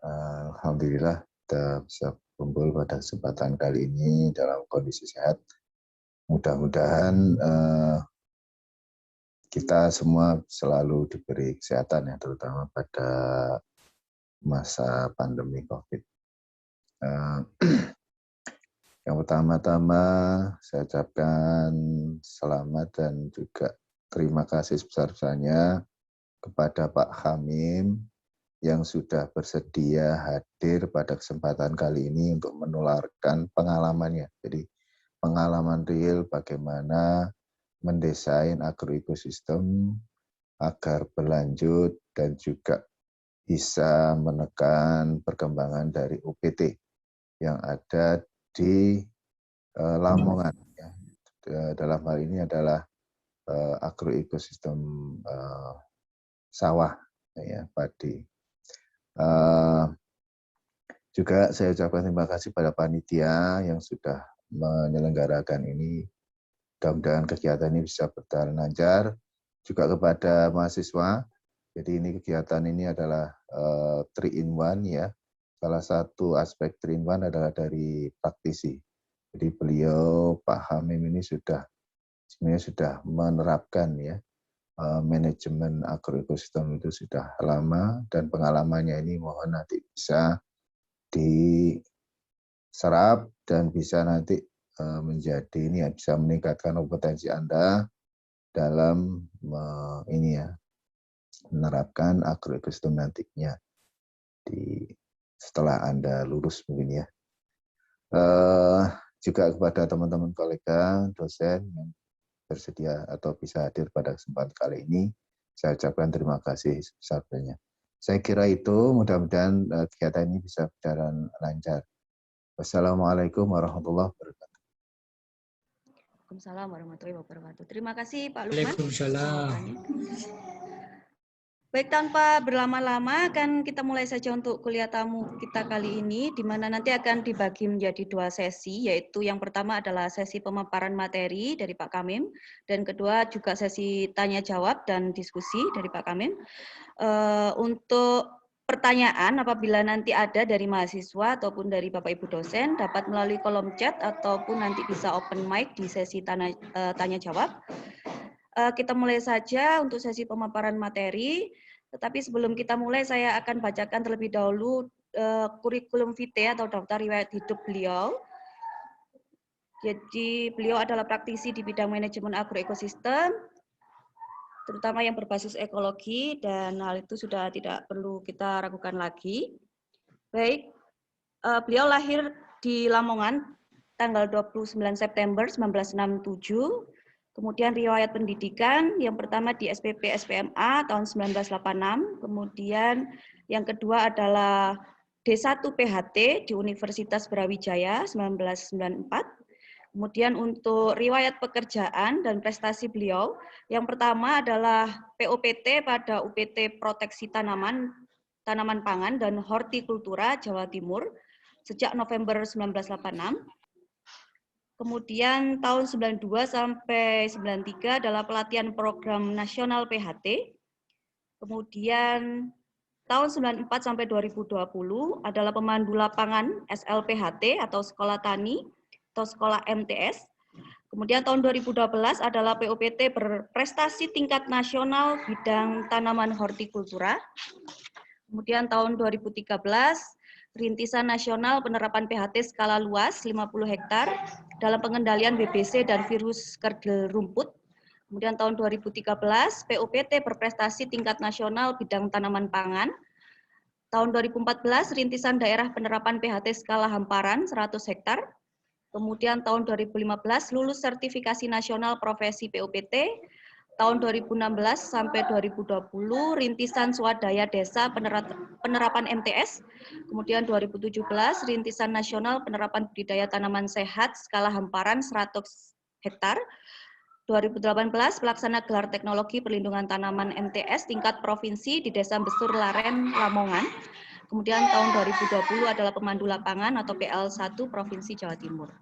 Alhamdulillah kita bisa kumpul pada kesempatan kali ini dalam kondisi sehat. Mudah-mudahan kita semua selalu diberi kesehatan ya, terutama pada masa pandemi COVID. Yang pertama-tama saya ucapkan selamat dan juga terima kasih sebesar-besarnya kepada Pak Hamim yang sudah bersedia hadir pada kesempatan kali ini untuk menularkan pengalamannya. Jadi pengalaman real bagaimana mendesain agroekosistem agar berlanjut dan juga bisa menekan perkembangan dari UPT yang ada di Lamongan. Ya. Dalam hal ini adalah agroekosistem sawah, ya, padi. Juga saya ucapkan terima kasih pada panitia yang sudah menyelenggarakan ini. Mudah-mudahan kegiatan ini bisa berjalan lancar. Juga kepada mahasiswa. Jadi ini kegiatan ini adalah 3-in-1 ya. Salah satu aspek 3-in-1 adalah dari praktisi. Jadi beliau Pak Hamim ini sebenarnya sudah menerapkan ya manajemen agroekosistem itu sudah lama, dan pengalamannya ini mohon nanti bisa diserap dan bisa nanti menjadi ini ya, bisa meningkatkan kompetensi Anda dalam ini ya, menerapkan agroekosistem nantinya setelah Anda lulus mungkin ya. Juga kepada teman-teman kolega dosen yang bersedia atau bisa hadir pada kesempatan kali ini, saya ucapkan terima kasih sebesar-besarnya. Saya kira itu, mudah-mudahan kegiatan ini bisa berjalan lancar. Wassalamualaikum warahmatullahi wabarakatuh. Waalaikumsalam warahmatullahi wabarakatuh. Terima kasih Pak Lukman. Waalaikumsalam. Baik, tanpa berlama-lama akan kita mulai saja untuk kuliah tamu kita kali ini, di mana nanti akan dibagi menjadi 2 sesi, yaitu yang pertama adalah sesi pemaparan materi dari Pak Kamim, dan kedua juga sesi tanya-jawab dan diskusi dari Pak Kamim. Untuk pertanyaan apabila nanti ada dari mahasiswa ataupun dari Bapak Ibu dosen, dapat melalui kolom chat ataupun nanti bisa open mic di sesi tanya-jawab. Kita mulai saja untuk sesi pemaparan materi, tetapi sebelum kita mulai saya akan bacakan terlebih dahulu kurikulum vitae atau daftar riwayat hidup beliau. Jadi beliau adalah praktisi di bidang manajemen agroekosistem, terutama yang berbasis ekologi, dan hal itu sudah tidak perlu kita ragukan lagi. Baik, beliau lahir di Lamongan tanggal 29 September 1967. Kemudian riwayat pendidikan, yang pertama di SPP SPMA tahun 1986, kemudian yang kedua adalah D1 PHT di Universitas Brawijaya 1994. Kemudian untuk riwayat pekerjaan dan prestasi beliau, yang pertama adalah POPT pada UPT Proteksi Tanaman Pangan dan Hortikultura Jawa Timur sejak November 1986. Kemudian tahun 92 sampai 93 adalah pelatihan program nasional PHT. Kemudian tahun 94 sampai 2020 adalah pemandu lapangan SLPHT atau Sekolah Tani atau Sekolah MTS. Kemudian tahun 2012 adalah POPT berprestasi tingkat nasional bidang tanaman hortikultura. Kemudian tahun 2013 Rintisan Nasional Penerapan PHT Skala Luas 50 hektar dalam pengendalian BBC dan virus kerdil rumput. Kemudian tahun 2013 POPT berprestasi tingkat nasional bidang tanaman pangan. Tahun 2014 Rintisan Daerah Penerapan PHT Skala Hamparan 100 hektar. Kemudian tahun 2015 lulus sertifikasi nasional profesi POPT. Tahun 2016 sampai 2020 Rintisan Swadaya Desa Penerapan MTS. Kemudian 2017 Rintisan Nasional Penerapan Budidaya Tanaman Sehat Skala Hamparan 100 hektar. 2018 pelaksana gelar teknologi perlindungan tanaman MTS tingkat provinsi di Desa Besur Laren, Lamongan. Kemudian tahun 2020 adalah pemandu lapangan atau PL1 Provinsi Jawa Timur.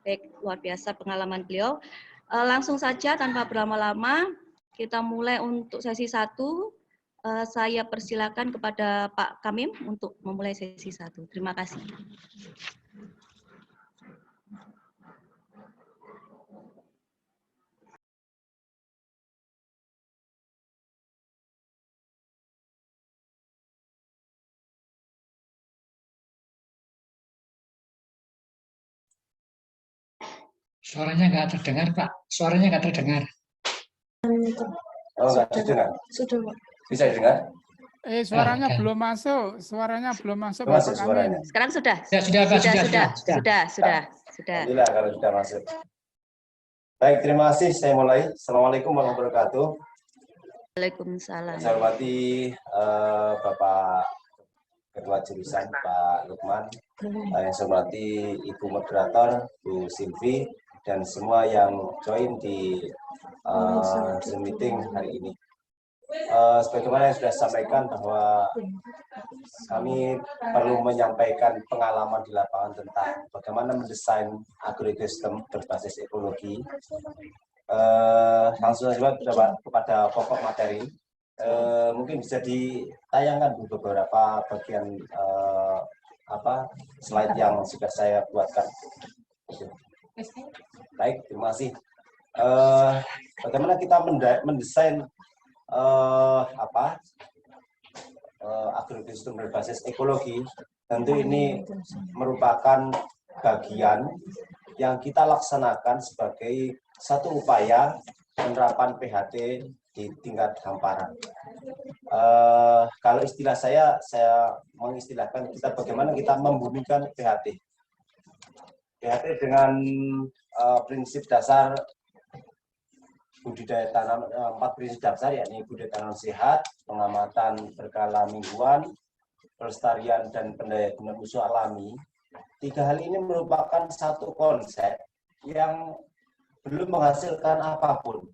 Baik, luar biasa pengalaman beliau. Langsung saja tanpa berlama-lama kita mulai untuk sesi 1. Saya persilakan kepada Pak Kamim untuk memulai sesi 1. Terima kasih. Suaranya nggak terdengar, Pak. Suaranya nggak terdengar. Oh, nggak terdengar? Sudah, Pak. Bisa didengar? Ah, Suaranya kan. belum masuk. Suaranya belum masuk, Belum masuk Bapak suaranya. Amin. Sekarang sudah. Ya, sudah, Pak. Sudah. Alhamdulillah kalau sudah masuk. Baik, terima kasih. Saya mulai. Assalamualaikum warahmatullahi wabarakatuh. Waalaikumsalam. Saya hormati Bapak Ketua Jurusan Pak Lukman, yang saya hormati Ibu Moderator Bu Silvi, dan semua yang join di Zoom meeting hari ini. Sebagaimana yang sudah disampaikan bahwa kami perlu menyampaikan pengalaman di lapangan tentang bagaimana mendesain agrokosistem berbasis ekologi. Langsung saja kepada pokok materi. Mungkin bisa ditayangkan beberapa bagian slide yang sudah saya buatkan. Baik, terima kasih. Bagaimana kita mendesain agrokosistem berbasis ekologi? Tentu ini merupakan bagian yang kita laksanakan sebagai satu upaya penerapan PHT di tingkat hamparan. Kalau istilah saya mengistilahkan bagaimana kita membumikan PHT. PHT dengan prinsip dasar budidaya tanam, 4 prinsip dasar, yakni budidaya tanam sehat, pengamatan berkala mingguan, pelestarian dan pendayagunaan musuh alami. 3 hal ini merupakan satu konsep yang belum menghasilkan apapun.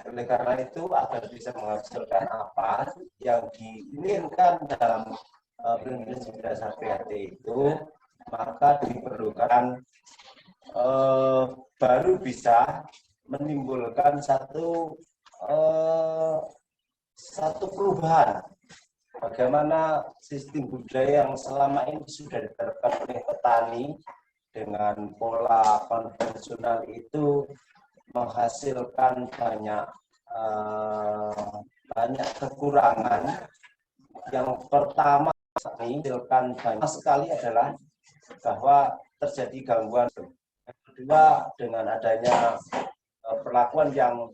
Oleh karena itu, agar bisa menghasilkan apa yang diinginkan dalam prinsip dasar PHT itu, maka diperlukan baru bisa menimbulkan satu perubahan. Bagaimana sistem budaya yang selama ini sudah diterapkan oleh petani dengan pola konvensional itu menghasilkan banyak kekurangan. Yang pertama menghasilkan banyak sekali adalah bahwa terjadi gangguan. Yang kedua, dengan adanya perlakuan yang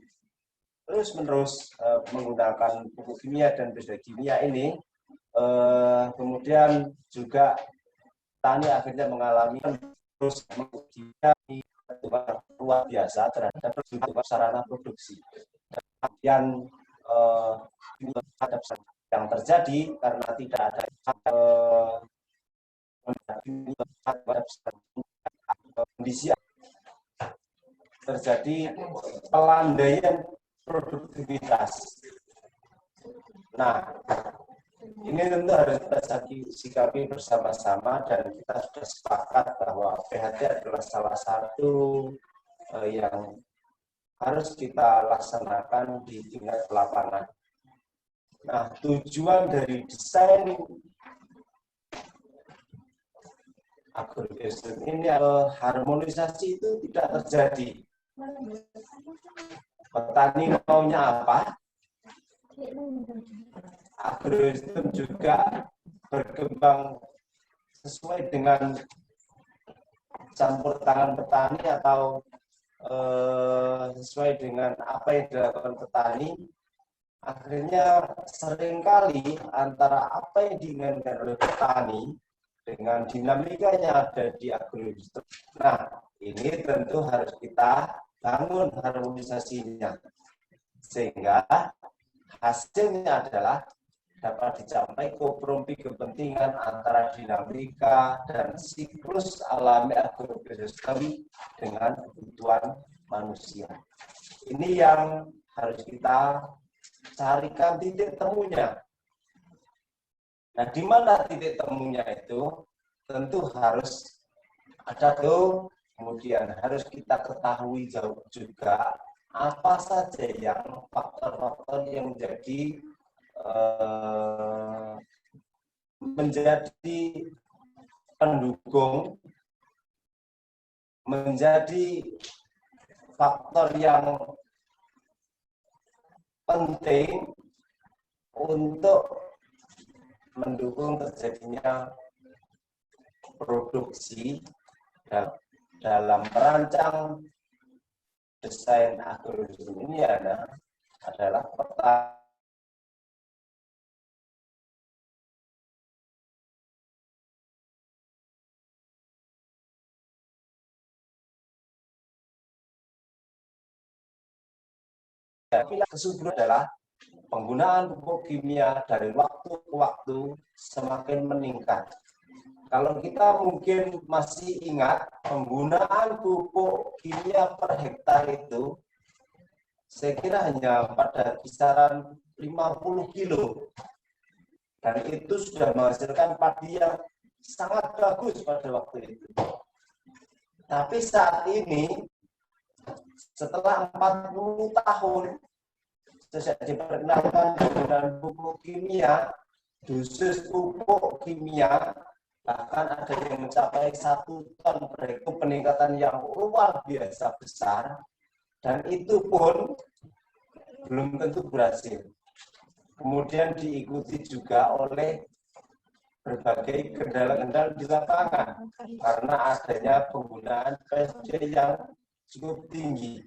terus-menerus menggunakan pupuk kimia dan pestisida kimia ini, kemudian juga petani akhirnya mengalami terus luar biasa terhadap sarana produksi. Dan yang terjadi karena tidak ada kondisi terjadi pelandaian produktivitas. Nah, ini tentu harus kita sikapi bersama-sama, dan kita sudah sepakat bahwa PHT adalah salah satu yang harus kita laksanakan di tingkat lapangan. Nah, tujuan dari desain agrokosistem ini harmonisasi itu tidak terjadi. Petani maunya apa? Agrokosistem juga berkembang sesuai dengan campur tangan petani atau sesuai dengan apa yang dilakukan petani. Akhirnya seringkali antara apa yang diinginkan oleh petani dengan dinamika yang ada di agrokosistem. Nah, ini tentu harus kita bangun harmonisasinya, sehingga hasilnya adalah dapat dicapai kompromi kepentingan antara dinamika dan siklus alami agrokosistem dengan kebutuhan manusia. Ini yang harus kita carikan titik temunya. Nah, di mana titik temunya itu? Tentu harus ada tuh, kemudian harus kita ketahui jauh juga apa saja yang faktor-faktor yang menjadi menjadi pendukung, menjadi faktor yang penting untuk mendukung terjadinya produksi dalam merancang desain agrowisata ini adalah pertama. Kesuburan adalah penggunaan pupuk kimia dari waktu ke waktu semakin meningkat. Kalau kita mungkin masih ingat, penggunaan pupuk kimia per hektar itu, saya kira hanya pada kisaran 50 kilo. Dan itu sudah menghasilkan padi yang sangat bagus pada waktu itu. Tapi saat ini, setelah 40 tahun, sejak diperkenalkan penggunaan pupuk kimia, dosis pupuk kimia, bahkan ada yang mencapai 1 ton per hektar, peningkatan yang luar biasa besar, dan itu pun belum tentu berhasil. Kemudian diikuti juga oleh berbagai kendala-kendala di lapangan, karena adanya penggunaan pestisida yang cukup tinggi.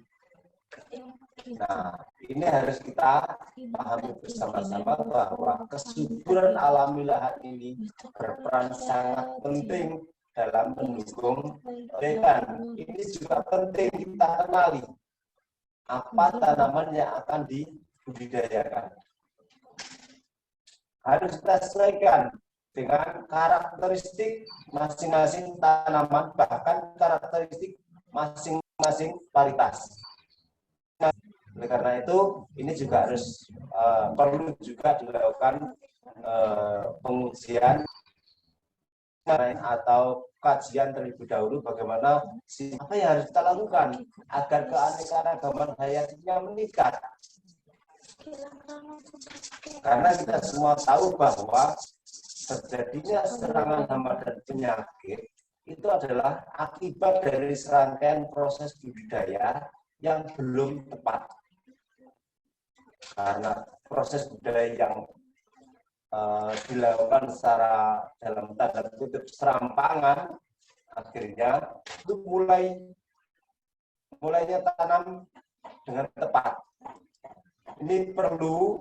Nah, ini harus kita pahami bersama-sama bahwa kesuburan alami lahan ini berperan sangat penting dalam mendukung ikan. Ini juga penting kita kenali apa tanaman yang akan dibudidayakan. Harus kita sesuaikan dengan karakteristik masing-masing tanaman, bahkan karakteristik masing-masing varietas. Oleh karena itu, ini juga harus perlu juga dilakukan pengujian atau kajian terlebih dahulu bagaimana apa yang harus kita lakukan agar keanekaragaman hayatinya meningkat. Karena kita semua tahu bahwa terjadinya serangan hama dan penyakit itu adalah akibat dari serangkaian proses budidaya yang belum tepat. Karena proses budidaya yang dilakukan secara dalam tanda kutip serampangan, akhirnya itu mulainya tanam dengan tepat. Ini perlu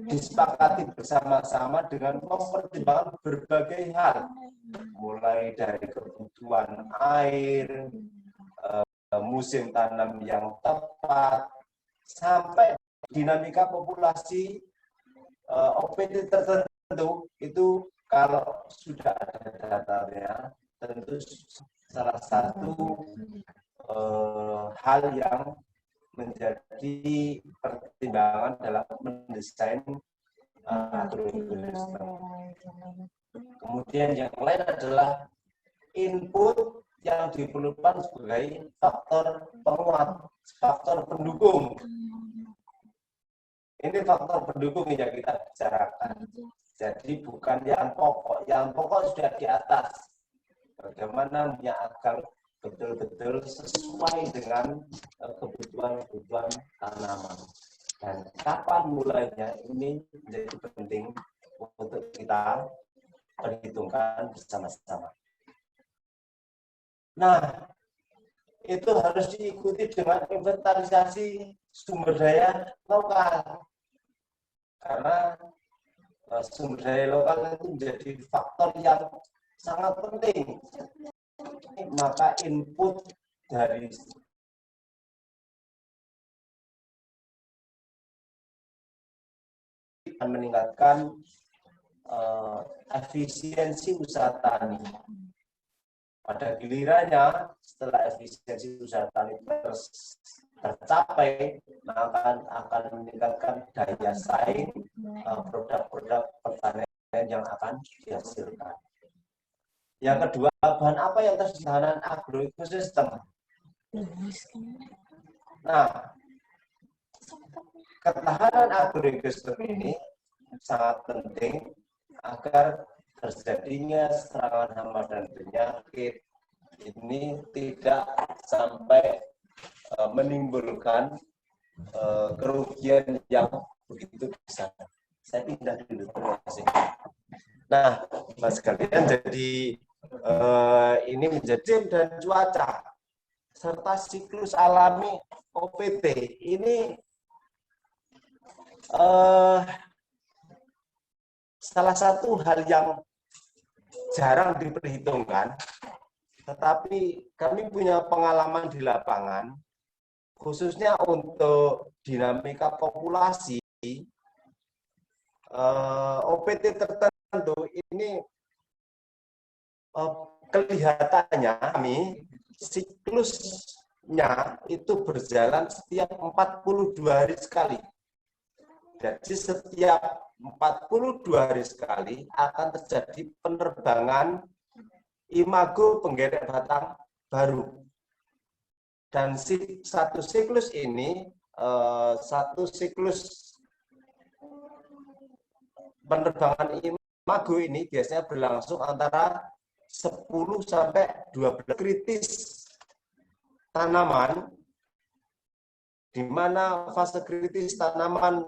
disepakati bersama-sama dengan mempertimbangkan berbagai hal, mulai dari kebutuhan air, musim tanam yang tepat, sampai dinamika populasi OPD tertentu. Itu kalau sudah ada datanya, tentu salah satu hal yang menjadi pertimbangan dalam mendesain agrowisata. Kemudian yang lain adalah input yang diperlukan sebagai faktor penguat, faktor pendukung. Ini faktor pendukung yang kita bicarakan. Jadi bukan yang pokok sudah di atas. Bagaimana agar betul-betul sesuai dengan kebutuhan tanaman. Dan kapan mulainya ini menjadi penting untuk kita perhitungkan bersama-sama. Nah, itu harus diikuti dengan inventarisasi sumber daya lokal. Karena sumber daya lokal itu menjadi faktor yang sangat penting. Maka input dari akan meningkatkan efisiensi usaha tani. Pada gilirannya, setelah efisiensi usaha tani tercapai, maka akan meningkatkan daya saing produk-produk pertanian yang akan dihasilkan. Yang kedua, bahan apa yang tersedia di tahanan agroekosistem? Nah, ketahanan agroekosistem ini sangat penting agar terjadinya serangan hama dan penyakit ini tidak sampai menimbulkan kerugian yang begitu besar. Saya pindah dulu. Terima kasih. Nah, Mas sekalian, jadi ini menjadi dan cuaca serta siklus alami OPT ini salah satu hal yang jarang diperhitungkan, tetapi kami punya pengalaman di lapangan, khususnya untuk dinamika populasi, OPT tertentu ini kelihatannya kami siklusnya itu berjalan setiap 42 hari sekali. Jadi setiap 42 hari sekali akan terjadi penerbangan imago penggerek batang baru. Dan satu siklus ini, satu siklus penerbangan imago ini biasanya berlangsung antara 10 sampai 12 kritis tanaman, di mana fase kritis tanaman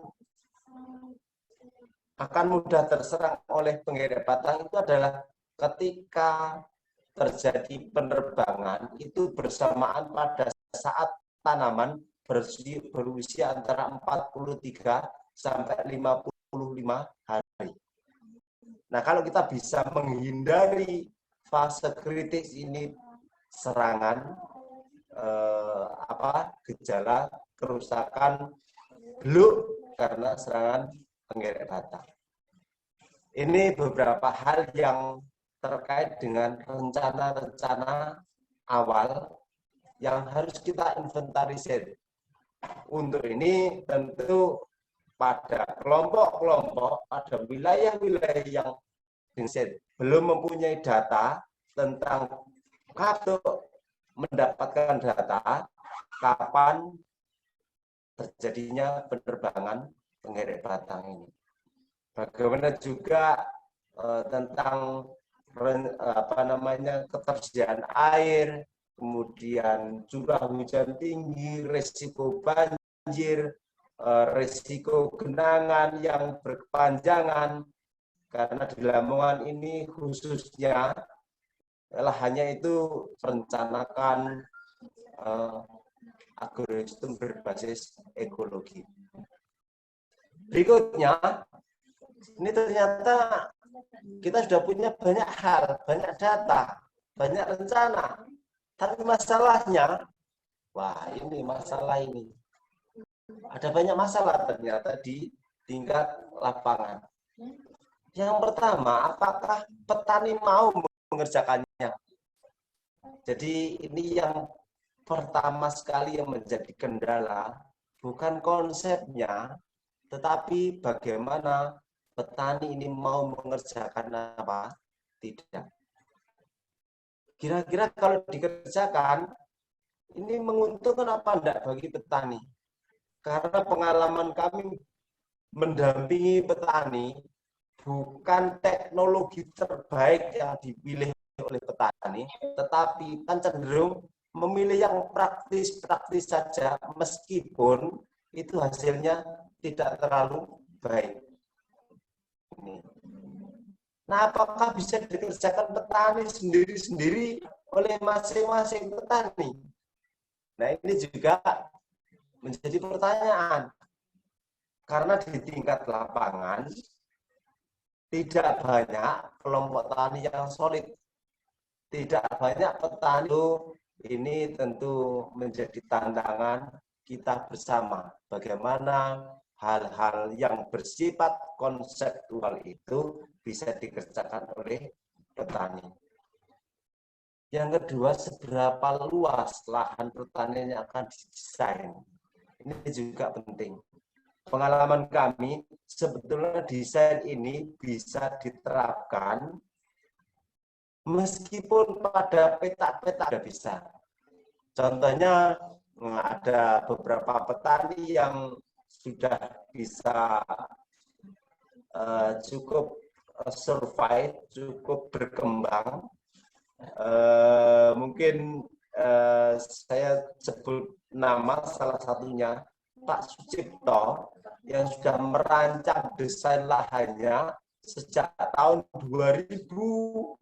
akan mudah terserang oleh penggerek batang itu adalah ketika terjadi penerbangan itu bersamaan pada saat tanaman berusia antara 43 sampai 55 hari. Nah, kalau kita bisa menghindari fase kritis ini serangan gejala kerusakan beluk karena serangan penggerek batang. Ini beberapa hal yang terkait dengan rencana-rencana awal yang harus kita inventarisir. Untuk ini tentu pada kelompok-kelompok, pada wilayah-wilayah yang belum mempunyai data tentang kapan mendapatkan data kapan terjadinya penerbangan penggerek batang ini. Bagaimana juga tentang ketersediaan air, kemudian curah hujan tinggi, risiko banjir, risiko genangan yang berkepanjangan, karena di Lamongan ini khususnya hanya itu merencanakan agroekosistem berbasis ekologi. Berikutnya, ini ternyata kita sudah punya banyak hal, banyak data, banyak rencana. Tapi masalahnya, wah ini masalah ini. Ada banyak masalah ternyata di tingkat lapangan. Yang pertama, apakah petani mau mengerjakannya? Jadi ini yang pertama sekali yang menjadi kendala, bukan konsepnya, tetapi bagaimana petani ini mau mengerjakan apa? Tidak. Kira-kira kalau dikerjakan, ini menguntungkan apa enggak bagi petani? Karena pengalaman kami mendampingi petani, bukan teknologi terbaik yang dipilih oleh petani, tetapi kan cenderung memilih yang praktis-praktis saja, meskipun itu hasilnya tidak terlalu baik. Nah, apakah bisa dikerjakan petani sendiri-sendiri oleh masing-masing petani? Nah, ini juga menjadi pertanyaan. Karena di tingkat lapangan, tidak banyak kelompok tani yang solid. Tidak banyak petani. Ini tentu menjadi tantangan kita bersama. Bagaimana hal-hal yang bersifat konseptual itu bisa dikerjakan oleh petani. Yang kedua, seberapa luas lahan pertanian yang akan didesain. Ini juga penting. Pengalaman kami, sebetulnya desain ini bisa diterapkan meskipun pada peta-peta sudah bisa. Contohnya, ada beberapa petani yang sudah bisa cukup survive, cukup berkembang. Mungkin saya sebut nama salah satunya Pak Sucipto yang sudah merancang desain lahannya sejak tahun 2010,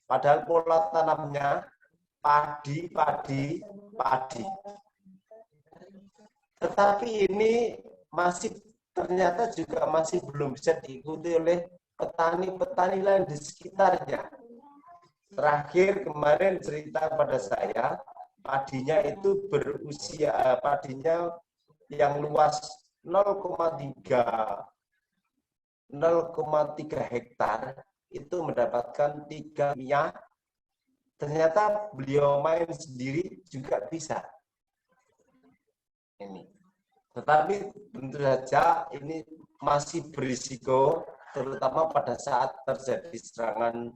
padahal pola tanamnya padi. Tetapi ini ternyata juga masih belum bisa diikuti oleh petani-petani lain di sekitarnya. Terakhir kemarin cerita pada saya, padinya itu padinya yang luas 0,3 hektar itu mendapatkan 3 minyak. Ternyata beliau main sendiri juga bisa. Ini. Tetapi tentu saja ini masih berisiko, terutama pada saat terjadi serangan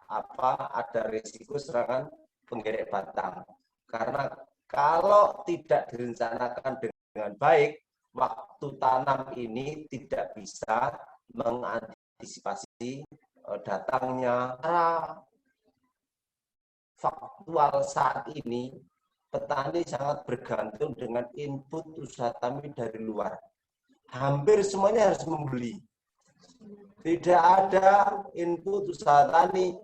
ada risiko serangan penggerek batang. Karena kalau tidak direncanakan dengan baik, waktu tanam ini tidak bisa mengantisipasi datangnya. Secara faktual saat ini, petani sangat bergantung dengan input usaha tani dari luar. Hampir semuanya harus membeli. Tidak ada input usaha tani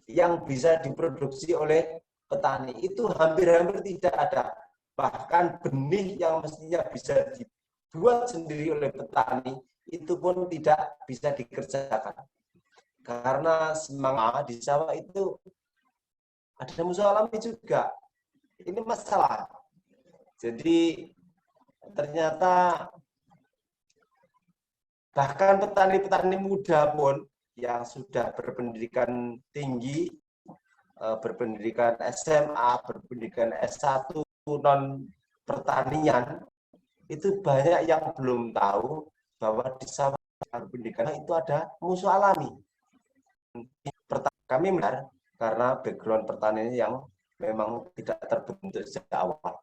yang bisa diproduksi oleh petani. Itu hampir-hampir tidak ada. Bahkan benih yang mestinya bisa dibuat sendiri oleh petani, itu pun tidak bisa dikerjakan. Karena semangat di sawah itu ada musuh alami juga. Ini masalah. Jadi ternyata bahkan petani-petani muda pun yang sudah berpendidikan tinggi, berpendidikan SMA, berpendidikan S1 non pertanian, itu banyak yang belum tahu bahwa di sawah pendidikan itu ada musuh alami. Kami benar karena background pertanian yang memang tidak terbentuk sejak awal.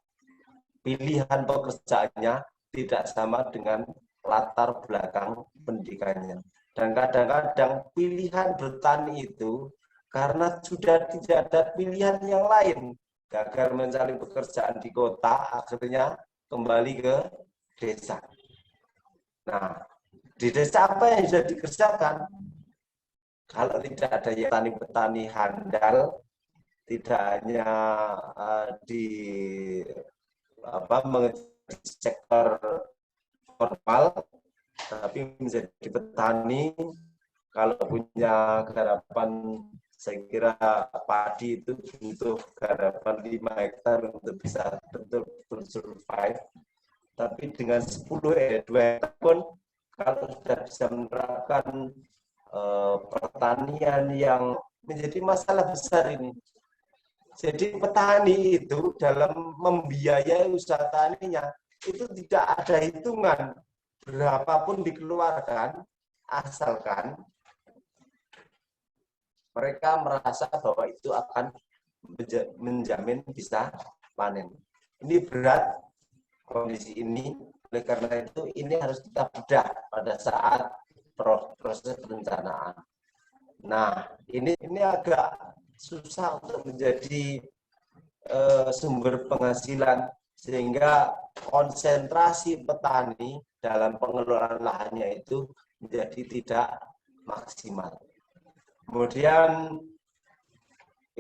Pilihan pekerjaannya tidak sama dengan latar belakang pendidikannya. Dan kadang-kadang pilihan bertani itu karena sudah tidak ada pilihan yang lain. Gagal mencari pekerjaan di kota, akhirnya kembali ke desa. Nah, di desa apa yang sudah dikerjakan? Kalau tidak ada yang petani-petani handal, tidak hanya di sektor formal, tapi menjadi petani, kalau punya garapan, saya kira padi itu butuh garapan 5 hektar untuk bisa betul-betul survive. Tapi dengan 2 hektar pun, kalau sudah bisa menerapkan pertanian yang menjadi masalah besar ini. Jadi petani itu dalam membiayai usaha taninya, itu tidak ada hitungan berapapun dikeluarkan, asalkan mereka merasa bahwa itu akan menjamin bisa panen. Ini berat kondisi ini, oleh karena itu ini harus kita bedah pada saat proses perencanaan. Nah, ini agak susah untuk menjadi sumber penghasilan, sehingga konsentrasi petani dalam pengelolaan lahannya itu menjadi tidak maksimal. Kemudian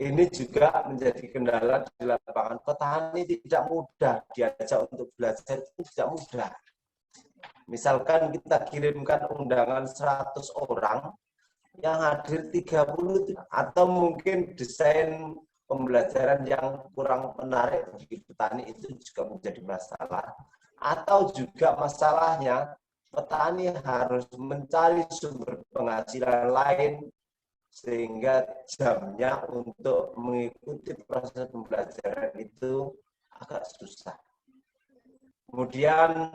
ini juga menjadi kendala di lapangan. Petani tidak mudah diajak untuk belajar, itu tidak mudah. Misalkan kita kirimkan undangan 100 orang, yang hadir 30, atau mungkin desain pembelajaran yang kurang menarik bagi petani, itu juga menjadi masalah. Atau juga masalahnya petani harus mencari sumber penghasilan lain, sehingga jamnya untuk mengikuti proses pembelajaran itu agak susah. Kemudian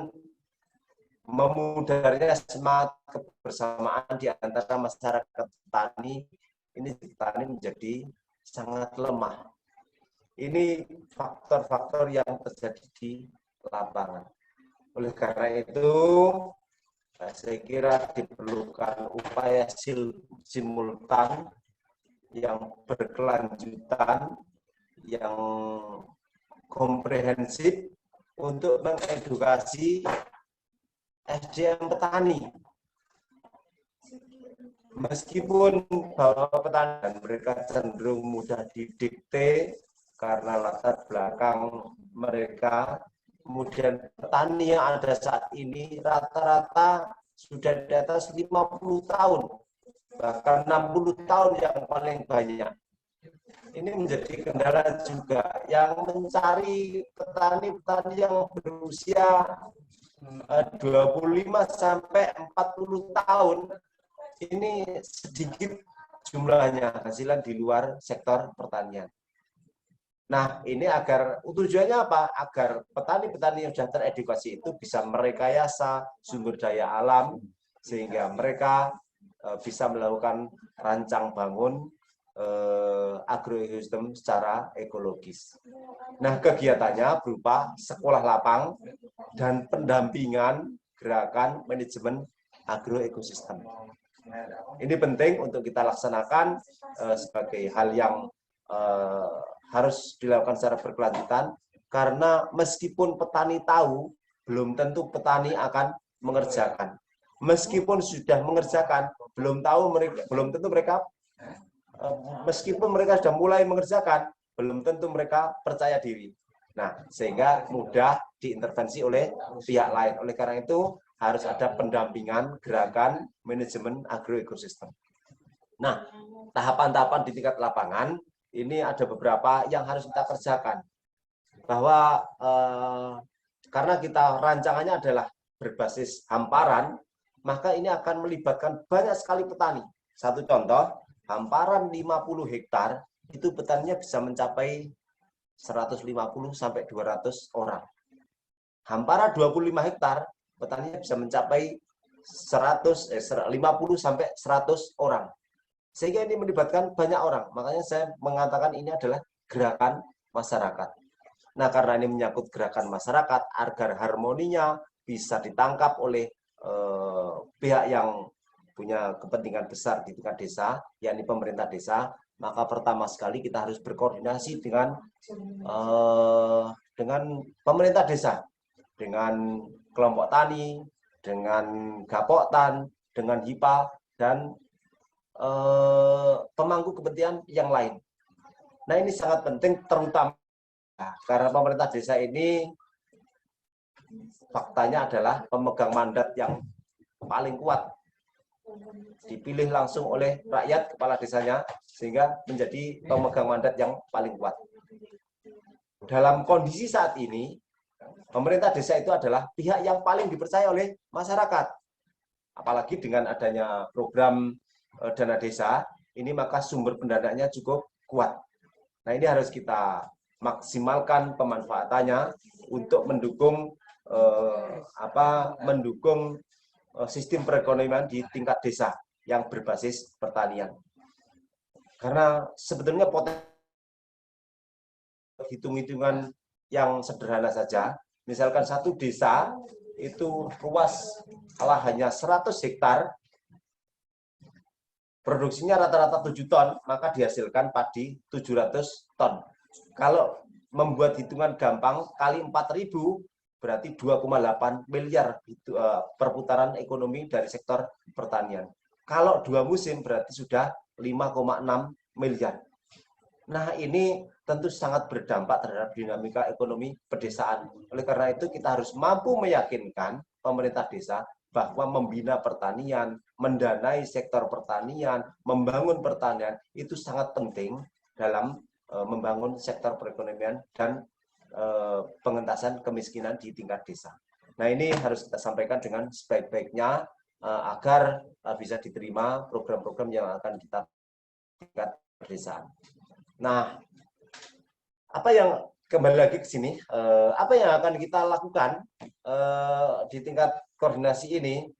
memudarnya semangat kebersamaan di antara masyarakat petani, ini petani menjadi sangat lemah. Ini faktor-faktor yang terjadi di lapangan. Oleh karena itu, saya kira diperlukan upaya simultan yang berkelanjutan, yang komprehensif untuk mengedukasi SDM petani. Meskipun bahwa petani mereka cenderung mudah didikte karena latar belakang mereka, kemudian petani yang ada saat ini rata-rata sudah di atas 50 tahun, bahkan 60 tahun yang paling banyak. Ini menjadi kendala juga, yang mencari petani-petani yang berusia 25 sampai 40 tahun, ini sedikit jumlahnya hasilan di luar sektor pertanian. Nah, ini tujuannya apa? Agar petani-petani yang sudah teredukasi itu bisa merekayasa sumber daya alam, sehingga mereka bisa melakukan rancang bangun agroekosistem secara ekologis. Nah, kegiatannya berupa sekolah lapang dan pendampingan gerakan manajemen agroekosistem. Ini penting untuk kita laksanakan sebagai hal yang harus dilakukan secara berkelanjutan, karena meskipun petani tahu, belum tentu petani akan mengerjakan. Meskipun sudah mengerjakan, belum tentu mereka, meskipun mereka sudah mulai mengerjakan, belum tentu mereka percaya diri. Nah, sehingga mudah diintervensi oleh pihak lain. Oleh karena itu, harus ada pendampingan gerakan manajemen agroekosistem. Nah, tahapan-tahapan di tingkat lapangan, ini ada beberapa yang harus kita kerjakan. Bahwa karena kita rancangannya adalah berbasis hamparan, maka ini akan melibatkan banyak sekali petani. Satu contoh, hamparan 50 hektar, itu petaninya bisa mencapai 150 sampai 200 orang. Hamparan 25 hektar, petaninya bisa mencapai 50 sampai 100 orang. Sehingga ini melibatkan banyak orang. Makanya saya mengatakan ini adalah gerakan masyarakat. Nah, karena ini menyangkut gerakan masyarakat, agar harmoninya bisa ditangkap oleh pihak yang punya kepentingan besar di tingkat desa, yakni pemerintah desa, maka pertama sekali kita harus berkoordinasi dengan pemerintah desa, dengan kelompok tani, dengan Gapoktan, dengan HIPA, dan pemangku kepentingan yang lain. Nah, ini sangat penting, terutama karena pemerintah desa ini faktanya adalah pemegang mandat yang paling kuat, dipilih langsung oleh rakyat kepala desanya, sehingga menjadi pemegang mandat yang paling kuat. Dalam kondisi saat ini, pemerintah desa itu adalah pihak yang paling dipercaya oleh masyarakat. Apalagi dengan adanya program dana desa, ini maka sumber pendanaannya cukup kuat. Nah, ini harus kita maksimalkan pemanfaatannya untuk mendukung sistem perekonomian di tingkat desa yang berbasis pertanian. Karena sebetulnya potensi hitung-hitungan yang sederhana saja, misalkan satu desa itu luas hanya 100 hektar, produksinya rata-rata 7 ton, maka dihasilkan padi 700 ton. Kalau membuat hitungan gampang, kali 4.000, berarti 2,8 miliar perputaran ekonomi dari sektor pertanian. Kalau 2 musim, berarti sudah 5,6 miliar. Nah, ini tentu sangat berdampak terhadap dinamika ekonomi pedesaan. Oleh karena itu, kita harus mampu meyakinkan pemerintah desa bahwa membina pertanian, mendanai sektor pertanian, membangun pertanian, itu sangat penting dalam membangun sektor perekonomian dan pengentasan kemiskinan di tingkat desa. Nah, ini harus kita sampaikan dengan sebaik-baiknya agar bisa diterima program-program yang akan kita tingkat pedesaan. Nah, apa yang kembali lagi ke sini, apa yang akan kita lakukan di tingkat koordinasi ini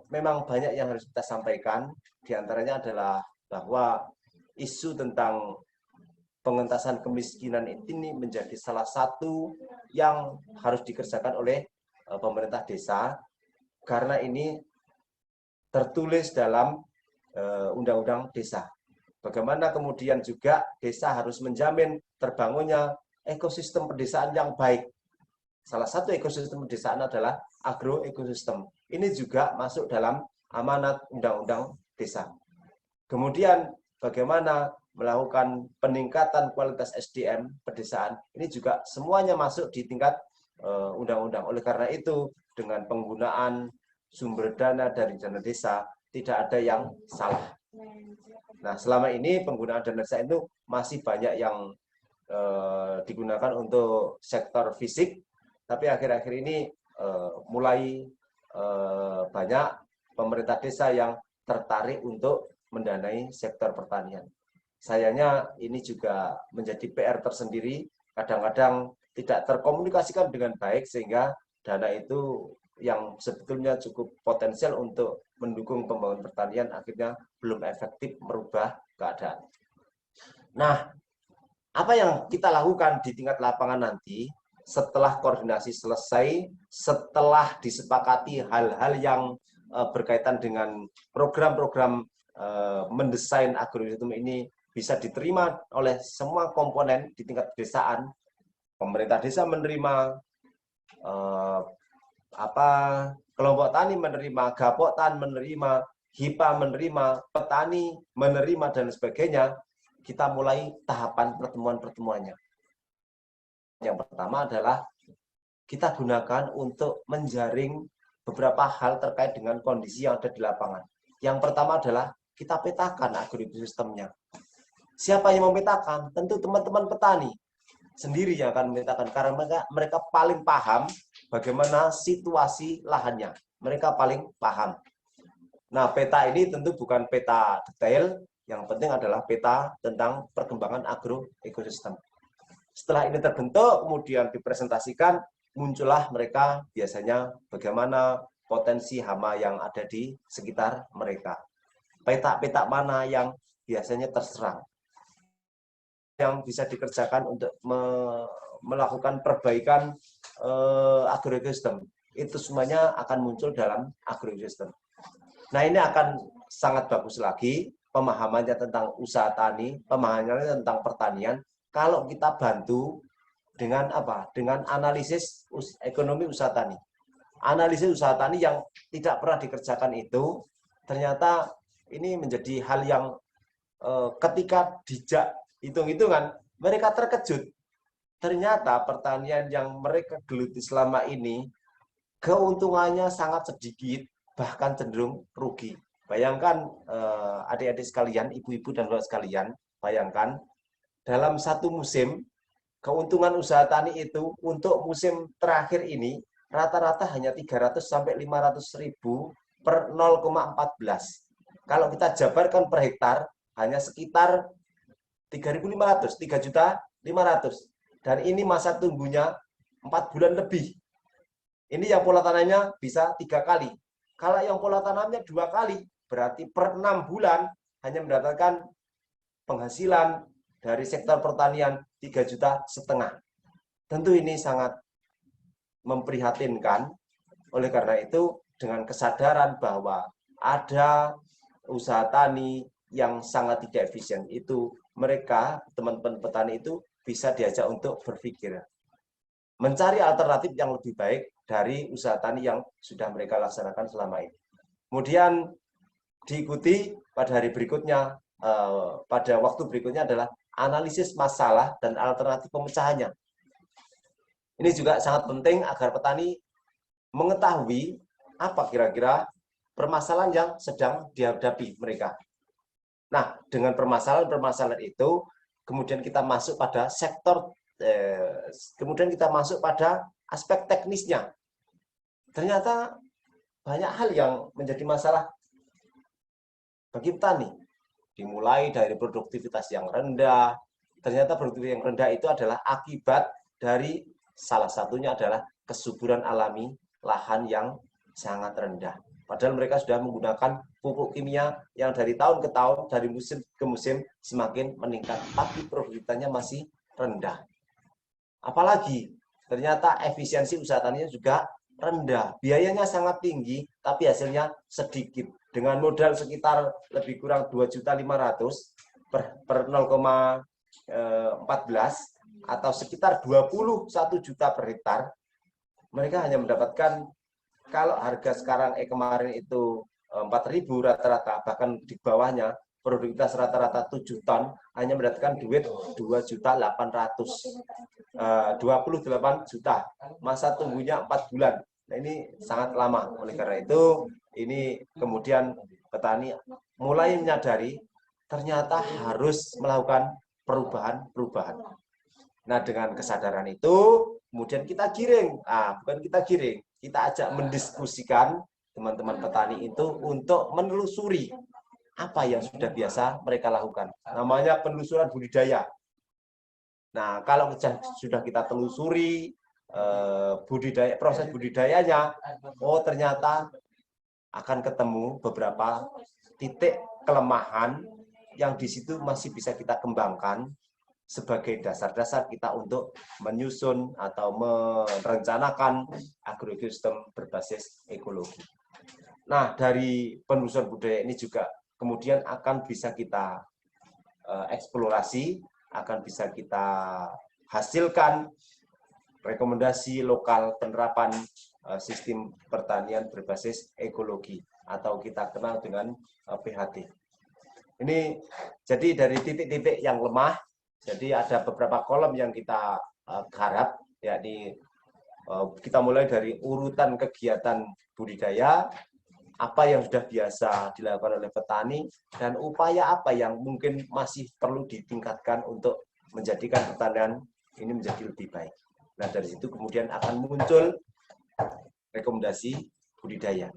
memang banyak yang harus kita sampaikan. Di antaranya adalah bahwa isu tentang pengentasan kemiskinan ini menjadi salah satu yang harus dikerjakan oleh pemerintah desa, karena ini tertulis dalam Undang-Undang Desa. Bagaimana kemudian juga desa harus menjamin terbangunnya ekosistem pedesaan yang baik. Salah satu ekosistem pedesaan adalah agroekosistem. Ini juga masuk dalam amanat Undang-Undang Desa. Kemudian bagaimana melakukan peningkatan kualitas SDM pedesaan, ini juga semuanya masuk di tingkat undang-undang. Oleh karena itu, dengan penggunaan sumber dana dari dana desa, tidak ada yang salah. Nah, selama ini penggunaan dana desa itu masih banyak yang digunakan untuk sektor fisik, tapi akhir-akhir ini mulai banyak pemerintah desa yang tertarik untuk mendanai sektor pertanian. Sayangnya ini juga menjadi PR tersendiri, kadang-kadang tidak terkomunikasikan dengan baik sehingga dana itu yang sebetulnya cukup potensial untuk mendukung pembangunan pertanian akhirnya belum efektif merubah keadaan. Nah, apa yang kita lakukan di tingkat lapangan nanti setelah koordinasi selesai, setelah disepakati hal-hal yang berkaitan dengan program-program mendesain agroekosistem ini bisa diterima oleh semua komponen di tingkat pedesaan, pemerintah desa menerima, kelompok tani menerima, Gapoktan menerima, HIPA menerima, petani menerima, dan sebagainya. Kita mulai tahapan pertemuan-pertemuannya. Yang pertama adalah kita gunakan untuk menjaring beberapa hal terkait dengan kondisi yang ada di lapangan. Yang pertama adalah kita petakan agroekosistemnya. Siapa yang memetakan? Tentu teman-teman petani sendiri yang akan memetakan, karena mereka paling paham bagaimana situasi lahannya. Mereka paling paham. Nah, peta ini tentu bukan peta detail, yang penting adalah peta tentang perkembangan agroekosistem. Setelah ini terbentuk, kemudian dipresentasikan, muncullah mereka biasanya bagaimana potensi hama yang ada di sekitar mereka. Peta-peta mana yang biasanya terserang, yang bisa dikerjakan untuk melakukan perbaikan agroekosistem. Itu semuanya akan muncul dalam agroekosistem. Nah, ini akan sangat bagus lagi pemahamannya tentang usaha tani, pemahamannya tentang pertanian, kalau kita bantu dengan apa? Dengan analisis ekonomi usaha tani. Analisis usaha tani yang tidak pernah dikerjakan itu, ternyata ini menjadi hal yang ketika dijak hitung-hitungan, mereka terkejut. Ternyata pertanian yang mereka geluti selama ini, keuntungannya sangat sedikit, bahkan cenderung rugi. Bayangkan adik-adik sekalian, ibu-ibu dan bapak sekalian, bayangkan dalam satu musim, keuntungan usaha tani itu untuk musim terakhir ini, rata-rata hanya 300 sampai 500 ribu per 0,14. Kalau kita jabarkan per hektar, hanya sekitar 3.500, 3.500.000. Dan ini masa tunggunya 4 bulan lebih. Ini yang pola tanamnya bisa 3 kali. Kalau yang pola tanamnya 2 kali, berarti per 6 bulan hanya mendapatkan penghasilan dari sektor pertanian 3,5 juta. Tentu ini sangat memprihatinkan. Oleh karena itu, dengan kesadaran bahwa ada usaha tani yang sangat tidak efisien itu, mereka, teman-teman petani itu bisa diajak untuk berpikir, mencari alternatif yang lebih baik dari usaha tani yang sudah mereka laksanakan selama ini. Kemudian diikuti pada hari berikutnya, pada waktu berikutnya adalah analisis masalah dan alternatif pemecahannya. Ini juga sangat penting agar petani mengetahui apa kira-kira permasalahan yang sedang dihadapi mereka. Nah, dengan permasalahan-permasalahan itu, kemudian kita masuk pada sektor, kemudian kita masuk pada aspek teknisnya. Ternyata banyak hal yang menjadi masalah bagi petani. Dimulai dari produktivitas yang rendah. Ternyata produktivitas yang rendah itu adalah akibat dari salah satunya adalah kesuburan alami lahan yang sangat rendah. Padahal mereka sudah menggunakan pupuk kimia yang dari tahun ke tahun, dari musim ke musim semakin meningkat, tapi produktivitasnya masih rendah. Apalagi ternyata efisiensi usaha taninya juga rendah, biayanya sangat tinggi, tapi hasilnya sedikit. Dengan modal sekitar lebih kurang 2.500.000 per 0,14 atau sekitar 21 juta per hektar, mereka hanya mendapatkan, kalau harga sekarang kemarin itu 4.000 rata-rata, bahkan di bawahnya produktivitas rata-rata 7 ton, hanya mendapatkan duit 2.800.000, 28 juta. Masa tunggunya 4 bulan. Nah, ini sangat lama. Oleh karena itu, ini kemudian petani mulai menyadari ternyata harus melakukan perubahan-perubahan. Nah, dengan kesadaran itu, kemudian kita giring. Bukan kita giring, kita ajak mendiskusikan teman-teman petani itu untuk menelusuri apa yang sudah biasa mereka lakukan. Namanya penelusuran budidaya. Nah, kalau sudah kita telusuri proses budidayanya, oh ternyata akan ketemu beberapa titik kelemahan yang di situ masih bisa kita kembangkan sebagai dasar-dasar kita untuk menyusun atau merencanakan agroekosistem berbasis ekologi. Nah, dari penelusuran budaya ini juga kemudian akan bisa kita eksplorasi, akan bisa kita hasilkan rekomendasi lokal penerapan sistem pertanian berbasis ekologi atau kita kenal dengan PHT. Ini jadi dari titik-titik yang lemah, jadi ada beberapa kolom yang kita garap, yakni kita mulai dari urutan kegiatan budidaya, apa yang sudah biasa dilakukan oleh petani, dan upaya apa yang mungkin masih perlu ditingkatkan untuk menjadikan pertanian ini menjadi lebih baik. Nah, dari situ kemudian akan muncul rekomendasi budidaya.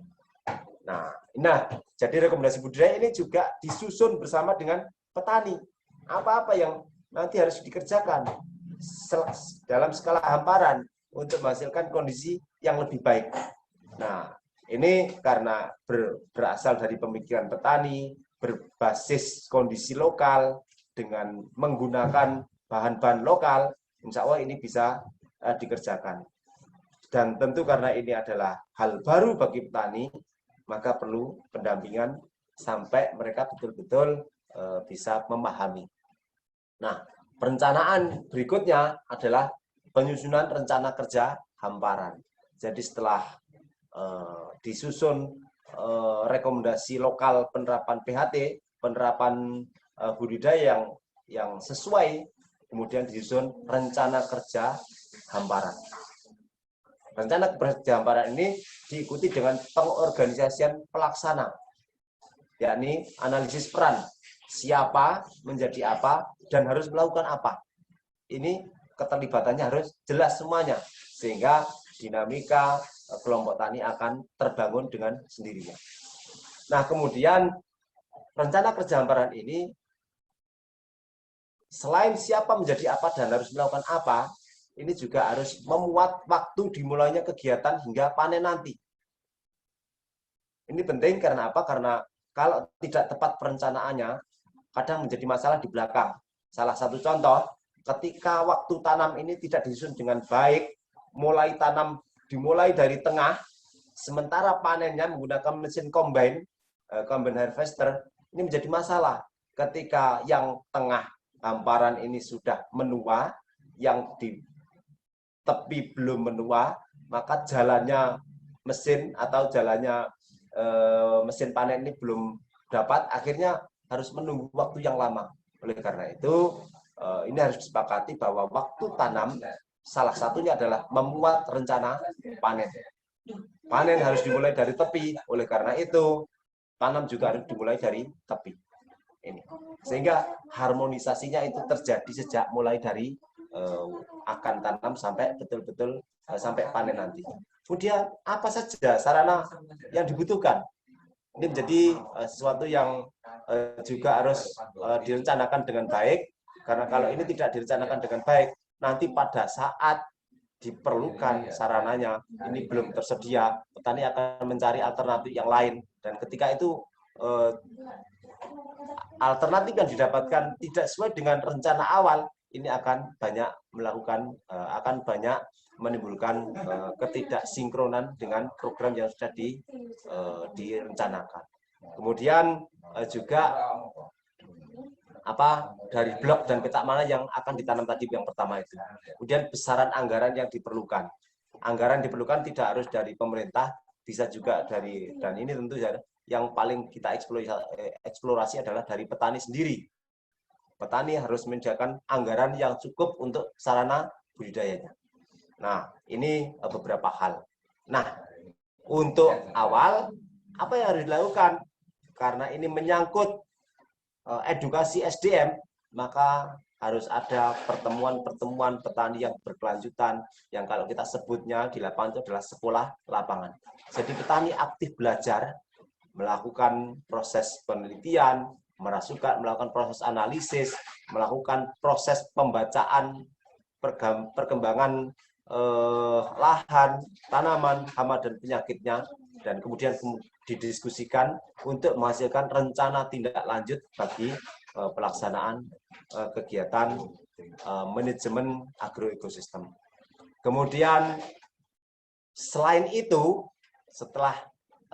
Nah, jadi rekomendasi budidaya ini juga disusun bersama dengan petani. Apa-apa yang nanti harus dikerjakan dalam skala hamparan untuk menghasilkan kondisi yang lebih baik. Nah, ini karena berasal dari pemikiran petani, berbasis kondisi lokal, dengan menggunakan bahan-bahan lokal, insya Allah ini bisa dikerjakan. Dan tentu karena ini adalah hal baru bagi petani, maka perlu pendampingan sampai mereka betul-betul bisa memahami. Nah, perencanaan berikutnya adalah penyusunan rencana kerja hamparan. Jadi setelah disusun rekomendasi lokal penerapan PHT, penerapan budidaya yang sesuai, kemudian disusun rencana kerja hamparan. Rencana kerja hamparan ini diikuti dengan pengorganisasian pelaksana, yakni analisis peran, siapa menjadi apa dan harus melakukan apa. Ini keterlibatannya harus jelas semuanya, sehingga dinamika kelompok tani akan terbangun dengan sendirinya. Nah, kemudian rencana kerja hamparan ini selain siapa menjadi apa dan harus melakukan apa, ini juga harus memuat waktu dimulainya kegiatan hingga panen nanti. Ini penting karena apa? Karena kalau tidak tepat perencanaannya, kadang menjadi masalah di belakang. Salah satu contoh, ketika waktu tanam ini tidak disusun dengan baik, dimulai dari tengah, sementara panennya menggunakan mesin combine harvester, ini menjadi masalah. Ketika yang tengah hamparan ini sudah menua, yang di tepi belum menua, maka jalannya mesin atau jalannya mesin panen ini belum dapat, akhirnya harus menunggu waktu yang lama. Oleh karena itu, ini harus disepakati bahwa waktu tanam salah satunya adalah memuat rencana panen. Panen harus dimulai dari tepi, oleh karena itu tanam juga harus dimulai dari tepi. Ini. Sehingga harmonisasinya itu terjadi sejak mulai dari akan tanam sampai betul-betul sampai panen nanti. Kemudian apa saja sarana yang dibutuhkan? Ini menjadi sesuatu yang juga harus direncanakan dengan baik, karena kalau ini tidak direncanakan dengan baik, nanti pada saat diperlukan sarananya, ini belum tersedia, petani akan mencari alternatif yang lain. Dan ketika itu alternatif yang didapatkan tidak sesuai dengan rencana awal, ini akan banyak menimbulkan ketidaksinkronan dengan program yang sudah direncanakan. Kemudian juga dari blok dan petak mana yang akan ditanam tadi yang pertama itu. Kemudian besaran anggaran yang diperlukan. Anggaran diperlukan tidak harus dari pemerintah, bisa juga dari, dan ini tentu yang paling kita eksplorasi adalah dari petani sendiri. Petani harus menyediakan anggaran yang cukup untuk sarana budidayanya. Nah, ini beberapa hal. Nah, untuk awal, apa yang harus dilakukan? Karena ini menyangkut edukasi SDM, maka harus ada pertemuan-pertemuan petani yang berkelanjutan, yang kalau kita sebutnya di lapangan itu adalah sekolah lapangan. Jadi petani aktif belajar, melakukan proses penelitian, melakukan proses analisis, melakukan proses pembacaan perkembangan lahan, tanaman, hama dan penyakitnya, dan kemudian didiskusikan untuk menghasilkan rencana tindak lanjut bagi pelaksanaan kegiatan manajemen agroekosistem. Kemudian selain itu,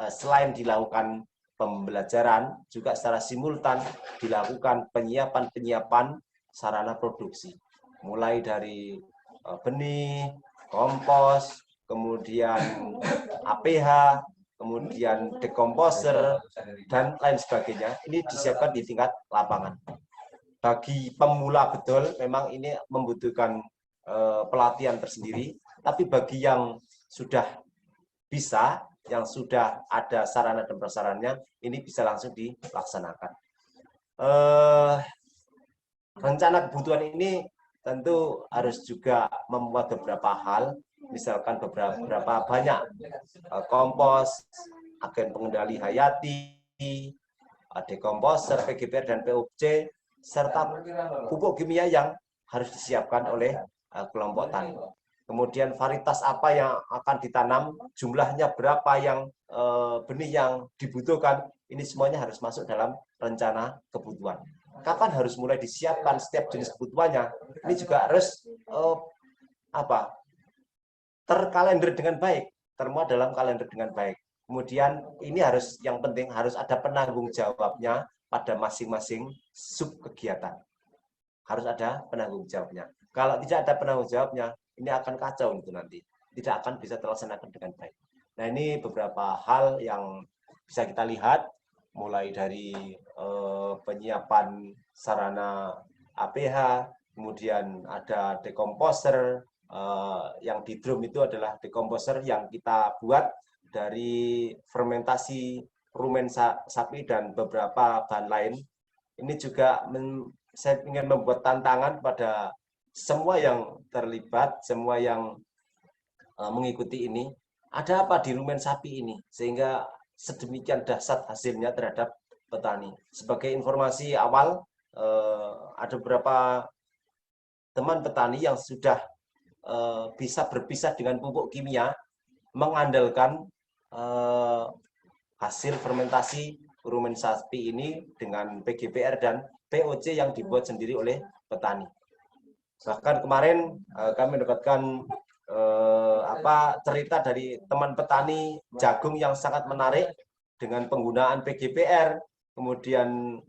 selain dilakukan pembelajaran, juga secara simultan dilakukan penyiapan sarana produksi, mulai dari benih, kompos, kemudian APH, kemudian dekomposer, dan lain sebagainya. Ini disiapkan di tingkat lapangan. Bagi pemula betul, memang ini membutuhkan pelatihan tersendiri, tapi bagi yang sudah bisa, yang sudah ada sarana dan prasarannya, ini bisa langsung dilaksanakan. Rencana kebutuhan ini tentu harus juga membuat beberapa hal, misalkan beberapa banyak kompos, agen pengendali hayati, dekomposer, PGPR, dan POC, serta pupuk kimia yang harus disiapkan oleh kelompok tani. Kemudian varietas apa yang akan ditanam, jumlahnya berapa yang benih yang dibutuhkan, ini semuanya harus masuk dalam rencana kebutuhan. Kapan harus mulai disiapkan setiap jenis kebutuhannya, ini juga harus terkalender dengan baik, termuat dalam kalender dengan baik. Kemudian ini harus, yang penting harus ada penanggung jawabnya pada masing-masing sub kegiatan. Harus ada penanggung jawabnya. Kalau tidak ada penanggung jawabnya, ini akan kacau itu nanti. Tidak akan bisa terlaksanakan dengan baik. Nah, ini beberapa hal yang bisa kita lihat, mulai dari penyiapan sarana APH, kemudian ada dekomposer, yang di drum itu adalah dekomposer yang kita buat dari fermentasi rumen sapi dan beberapa bahan lain. Ini juga saya ingin membuat tantangan pada semua yang terlibat, semua yang mengikuti ini. Ada apa di rumen sapi ini? Sehingga sedemikian dahsyat hasilnya terhadap petani. Sebagai informasi awal, ada beberapa teman petani yang sudah bisa berpisah dengan pupuk kimia, mengandalkan hasil fermentasi rumen sapi ini dengan PGPR dan POC yang dibuat sendiri oleh petani. Bahkan kemarin kami mendapatkan cerita dari teman petani jagung yang sangat menarik dengan penggunaan PGPR, kemudian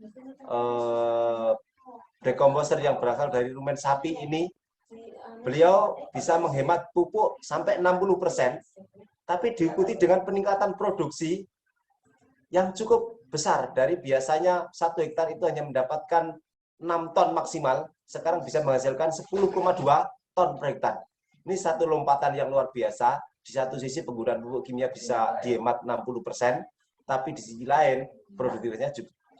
dekomposer yang berasal dari rumen sapi ini, beliau bisa menghemat pupuk sampai 60%, tapi diikuti dengan peningkatan produksi yang cukup besar. Dari biasanya 1 hektar itu hanya mendapatkan 6 ton maksimal, sekarang bisa menghasilkan 10,2 ton per hektar. Ini satu lompatan yang luar biasa. Di satu sisi penggunaan pupuk kimia bisa dihemat 60%, tapi di sisi lain produktivitasnya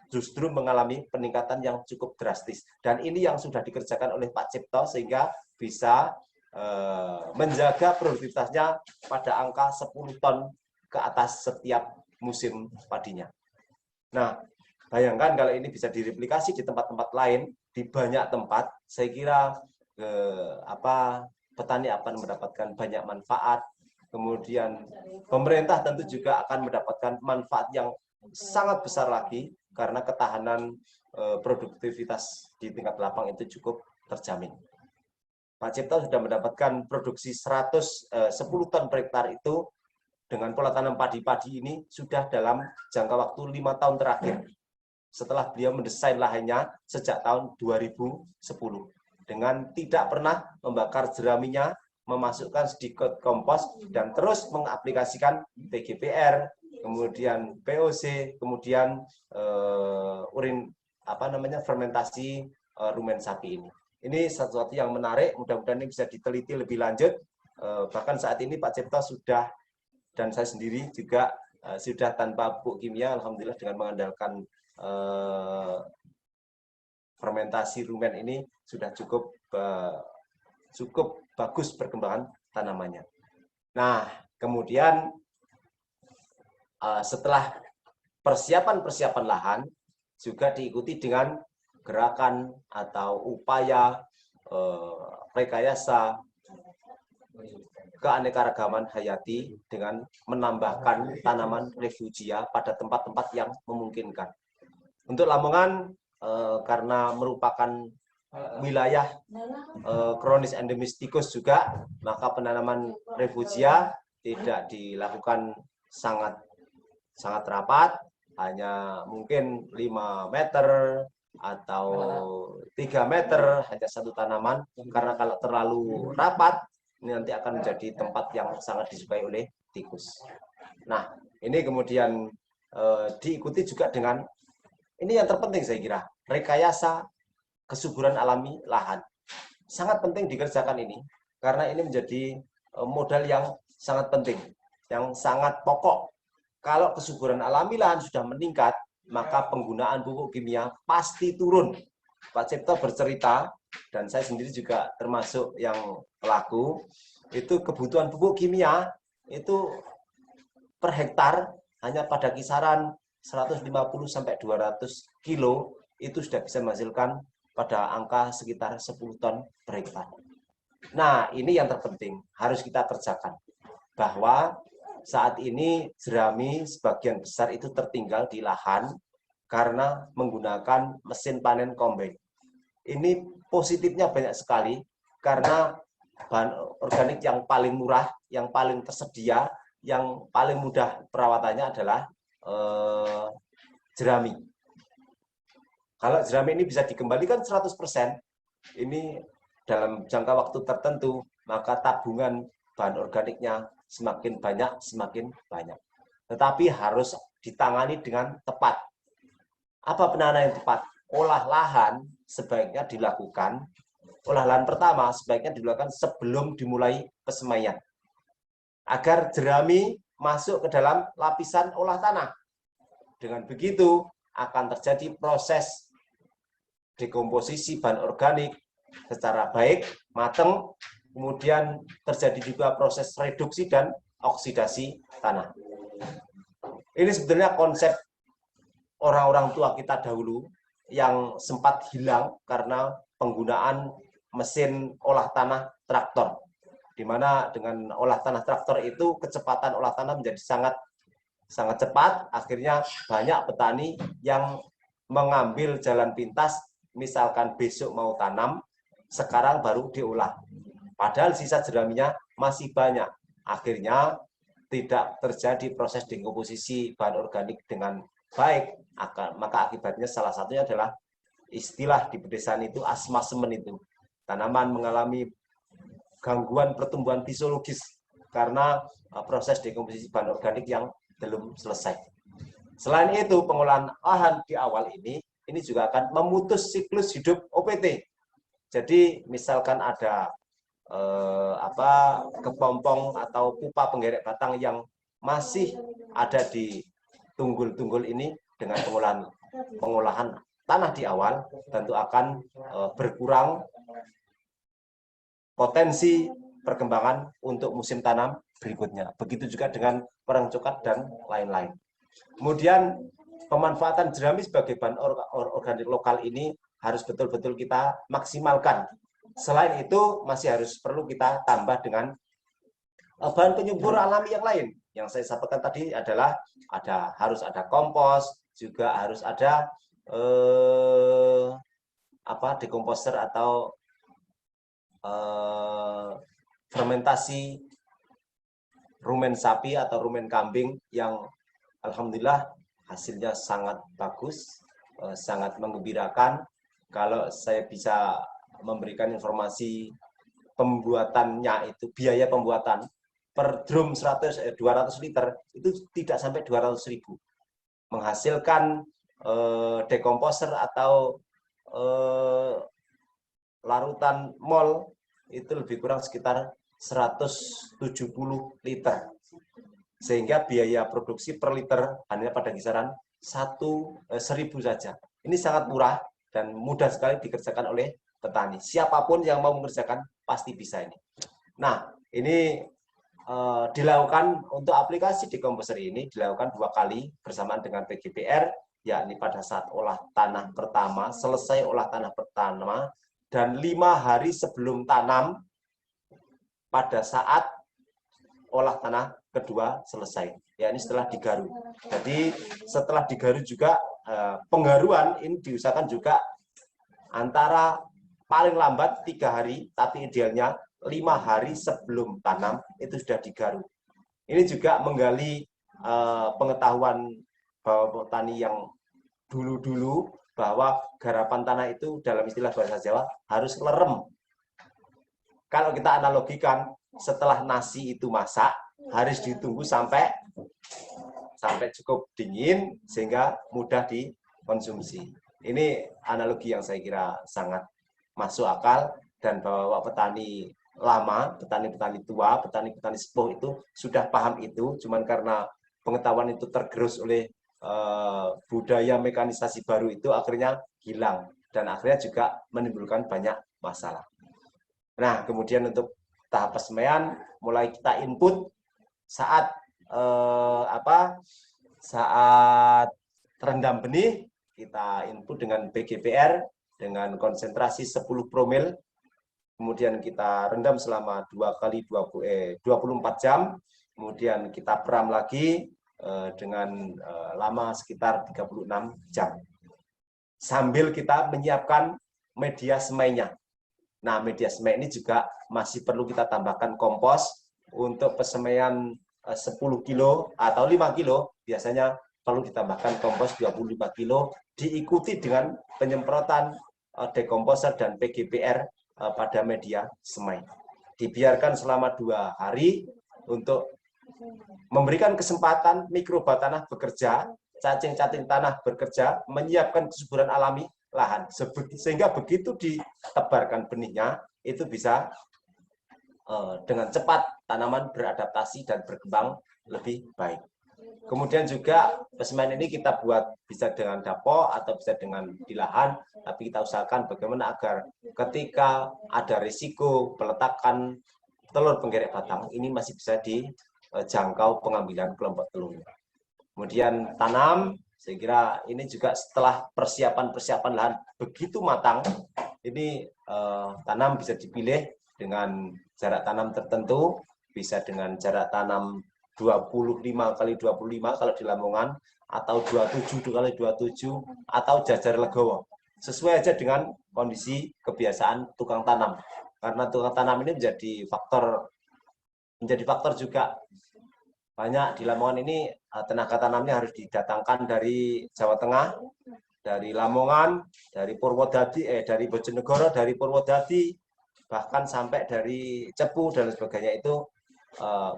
justru mengalami peningkatan yang cukup drastis. Dan ini yang sudah dikerjakan oleh Pak Cipto, sehingga bisa menjaga produktivitasnya pada angka 10 ton ke atas setiap musim padinya. Nah, bayangkan kalau ini bisa direplikasi di tempat-tempat lain, di banyak tempat, saya kira petani akan mendapatkan banyak manfaat. Kemudian pemerintah tentu juga akan mendapatkan manfaat yang sangat besar lagi karena ketahanan produktivitas di tingkat lapang itu cukup terjamin. Pak Cipta sudah mendapatkan produksi 10 ton per hektar itu dengan pola tanam padi-padi ini sudah dalam jangka waktu 5 tahun terakhir. Setelah beliau mendesain lahannya sejak tahun 2010 dengan tidak pernah membakar jeraminya, memasukkan sedikit kompos dan terus mengaplikasikan PGPR, kemudian POC, kemudian urin fermentasi rumen sapi ini. Ini sesuatu yang menarik, mudah-mudahan ini bisa diteliti lebih lanjut. Bahkan saat ini Pak Cipta sudah, dan saya sendiri juga sudah tanpa pupuk kimia, alhamdulillah dengan mengandalkan fermentasi rumen ini sudah cukup bagus perkembangan tanamannya. Nah, kemudian setelah persiapan lahan juga diikuti dengan gerakan atau upaya rekayasa keanekaragaman hayati dengan menambahkan tanaman refugia pada tempat-tempat yang memungkinkan. Untuk Lamongan, karena merupakan wilayah kronis endemis tikus juga, maka penanaman refugia tidak dilakukan sangat rapat, hanya mungkin 5 meter atau 3 meter hanya satu tanaman, karena kalau terlalu rapat ini nanti akan menjadi tempat yang sangat disukai oleh tikus. Nah, ini kemudian diikuti juga dengan, ini yang terpenting saya kira, rekayasa kesuburan alami lahan. Sangat penting dikerjakan ini, karena ini menjadi modal yang sangat penting, yang sangat pokok. Kalau kesuburan alami lahan sudah meningkat, maka penggunaan pupuk kimia pasti turun. Pak Cipta bercerita, dan saya sendiri juga termasuk yang pelaku, itu kebutuhan pupuk kimia itu per hektar hanya pada kisaran 150 sampai 200 kilo itu sudah bisa menghasilkan pada angka sekitar 10 ton per hektar. Nah, ini yang terpenting harus kita kerjakan, bahwa saat ini jerami sebagian besar itu tertinggal di lahan karena menggunakan mesin panen combine. Ini positifnya banyak sekali karena bahan organik yang paling murah, yang paling tersedia, yang paling mudah perawatannya adalah jerami. Kalau jerami ini bisa dikembalikan 100%, ini dalam jangka waktu tertentu, maka tabungan bahan organiknya semakin banyak. Tetapi harus ditangani dengan tepat. Apa penanganan yang tepat? Olah lahan sebaiknya dilakukan. Olah lahan pertama sebaiknya dilakukan sebelum dimulai pesemaian, agar jerami masuk ke dalam lapisan olah tanah. Dengan begitu akan terjadi proses dekomposisi bahan organik secara baik, matang, kemudian terjadi juga proses reduksi dan oksidasi tanah. Ini sebetulnya konsep orang-orang tua kita dahulu yang sempat hilang karena penggunaan mesin olah tanah traktor, di mana dengan olah tanah traktor itu kecepatan olah tanah menjadi sangat cepat. Akhirnya banyak petani yang mengambil jalan pintas, misalkan besok mau tanam, sekarang baru diolah. Padahal sisa jeraminya masih banyak. Akhirnya tidak terjadi proses dekomposisi bahan organik dengan baik. Maka akibatnya salah satunya adalah istilah di pedesaan itu asma semen itu. Tanaman mengalami gangguan pertumbuhan fisiologis karena proses dekomposisi bahan organik yang belum selesai. Selain itu, pengolahan lahan di awal ini juga akan memutus siklus hidup OPT. Jadi misalkan ada kepompong atau pupa penggerek batang yang masih ada di tunggul-tunggul ini, dengan pengolahan tanah di awal tentu akan berkurang potensi perkembangan untuk musim tanam berikutnya. Begitu juga dengan perang cokat dan lain-lain. Kemudian pemanfaatan jerami sebagai bahan organik lokal ini harus betul-betul kita maksimalkan. Selain itu masih harus perlu kita tambah dengan bahan penyubur alami yang lain. Yang saya sampaikan tadi adalah harus ada kompos, juga harus ada dekomposer atau fermentasi rumen sapi atau rumen kambing yang alhamdulillah hasilnya sangat bagus, sangat menggembirakan. Kalau saya bisa memberikan informasi pembuatannya, itu biaya pembuatan per drum 200 liter itu tidak sampai 200.000. Menghasilkan dekomposer atau larutan mol itu lebih kurang sekitar 170 liter. Sehingga biaya produksi per liter hanya pada kisaran 1.000 saja. Ini sangat murah dan mudah sekali dikerjakan oleh petani. Siapapun yang mau mengerjakan pasti bisa ini. Nah, ini dilakukan untuk aplikasi dekomposer ini dilakukan 2 kali bersamaan dengan PGPR, yakni pada saat olah tanah pertama, selesai olah tanah pertama, dan 5 hari sebelum tanam pada saat olah tanah kedua selesai, yakni setelah digaru. Jadi setelah digaru juga penggaruan ini diusahakan juga antara paling lambat 3 hari, tapi idealnya 5 hari sebelum tanam itu sudah digaru. Ini juga menggali pengetahuan bahwa petani yang dulu-dulu bahwa garapan tanah itu dalam istilah bahasa Jawa harus lerem. Kalau kita analogikan, setelah nasi itu masak, harus ditunggu sampai cukup dingin sehingga mudah dikonsumsi. Ini analogi yang saya kira sangat masuk akal, dan bahwa petani lama, petani-petani tua, petani-petani sepuh itu sudah paham itu, cuman karena pengetahuan itu tergerus oleh budaya mekanisasi baru itu akhirnya hilang dan akhirnya juga menimbulkan banyak masalah. Nah, kemudian untuk tahap persemaian mulai kita input saat saat terendam benih, kita input dengan PGPR dengan konsentrasi 10 promil. Kemudian kita rendam selama 24 jam. Kemudian kita peram lagi dengan lama sekitar 36 jam. Sambil kita menyiapkan media semainya. Nah, media semai ini juga masih perlu kita tambahkan kompos untuk persemaian 10 kilo atau 5 kilo. Biasanya perlu ditambahkan kompos 25 kilo, diikuti dengan penyemprotan dekomposer dan PGPR pada media semai. Dibiarkan selama 2 hari untuk memberikan kesempatan mikroba tanah bekerja, cacing-cacing tanah bekerja, menyiapkan kesuburan alami lahan. Sehingga begitu ditebarkan benihnya, itu bisa dengan cepat tanaman beradaptasi dan berkembang lebih baik. Kemudian juga persemaian ini kita buat bisa dengan dapo atau bisa dengan di lahan, tapi kita usahakan bagaimana agar ketika ada risiko peletakan telur penggerek batang, ini masih bisa dijangkau pengambilan kelompok telurnya. Kemudian tanam, saya kira ini juga setelah persiapan lahan begitu matang, ini tanam bisa dipilih dengan jarak tanam tertentu, bisa dengan jarak tanam 25 kali 25 kalau di Lamongan, atau 27 kali 27, atau jajar legowo. Sesuai aja dengan kondisi kebiasaan tukang tanam. Karena tukang tanam ini menjadi faktor juga. Banyak di Lamongan ini tenaga tanamnya harus didatangkan dari Jawa Tengah, dari Lamongan, dari Purwodadi, dari Bojonegoro, dari Purwodadi, bahkan sampai dari Cepu dan sebagainya itu.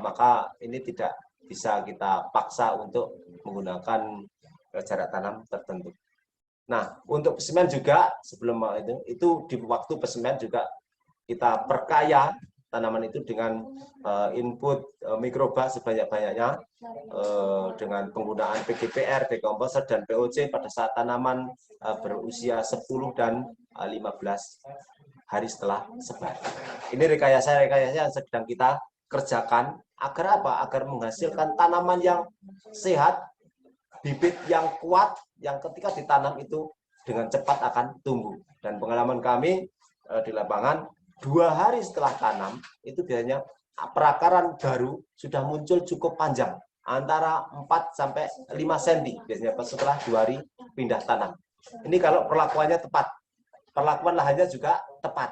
Maka ini tidak bisa kita paksa untuk menggunakan jarak tanam tertentu. Nah, untuk persemaian juga sebelum itu di waktu persemaian juga kita perkaya tanaman itu dengan input mikroba sebanyak-banyaknya dengan penggunaan PGPR, dekomposer, dan POC pada saat tanaman berusia 10 dan 15 hari setelah sebar. Ini rekayasa yang sedang kita kerjakan agar apa? Agar menghasilkan tanaman yang sehat, bibit yang kuat, yang ketika ditanam itu dengan cepat akan tumbuh. Dan pengalaman kami di lapangan, 2 hari setelah tanam, itu biasanya perakaran baru sudah muncul cukup panjang, antara 4 sampai 5 cm biasanya setelah 2 hari pindah tanam. Ini kalau perlakuannya tepat. Perlakuan lahannya juga tepat.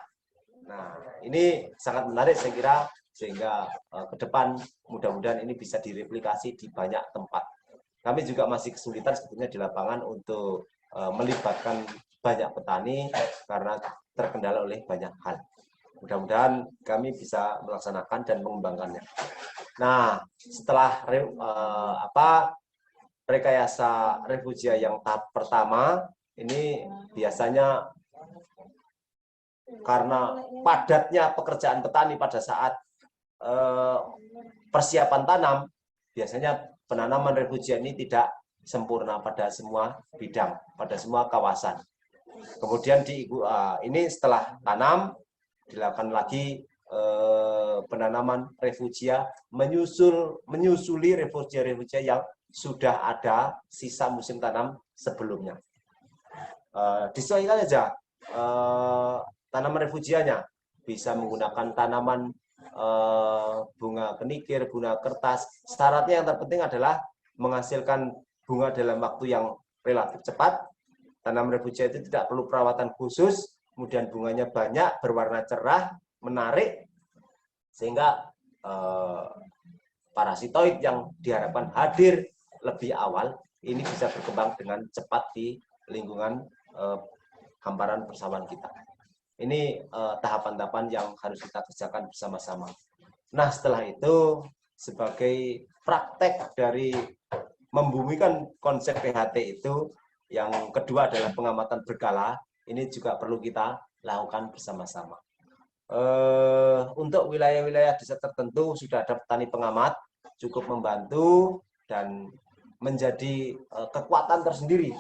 Nah, ini sangat menarik saya kira, sehingga ke depan mudah-mudahan ini bisa direplikasi di banyak tempat. Kami juga masih kesulitan sebetulnya di lapangan untuk melibatkan banyak petani karena terkendala oleh banyak hal. Mudah-mudahan kami bisa melaksanakan dan mengembangkannya. Nah, setelah rekayasa refugia yang tahap pertama, ini biasanya karena padatnya pekerjaan petani pada saat persiapan tanam, biasanya penanaman refugia ini tidak sempurna pada semua bidang, pada semua kawasan. Kemudian ini setelah tanam, dilakukan lagi penanaman refugia, menyusuli refugia yang sudah ada sisa musim tanam sebelumnya. Disesuaikan saja tanaman refugianya, bisa menggunakan tanaman bunga kenikir, bunga kertas. Syaratnya yang terpenting adalah menghasilkan bunga dalam waktu yang relatif cepat. Tanaman refugia itu tidak perlu perawatan khusus, kemudian bunganya banyak, berwarna cerah, menarik, sehingga parasitoid yang diharapkan hadir lebih awal, ini bisa berkembang dengan cepat di lingkungan hamparan persawahan kita. Ini tahapan-tahapan yang harus kita kerjakan bersama-sama. Nah, setelah itu, sebagai praktek dari membumikan konsep PHT itu, yang kedua adalah pengamatan berkala. Ini juga perlu kita lakukan bersama-sama. Untuk wilayah-wilayah desa tertentu sudah ada petani pengamat, cukup membantu dan menjadi kekuatan tersendiri.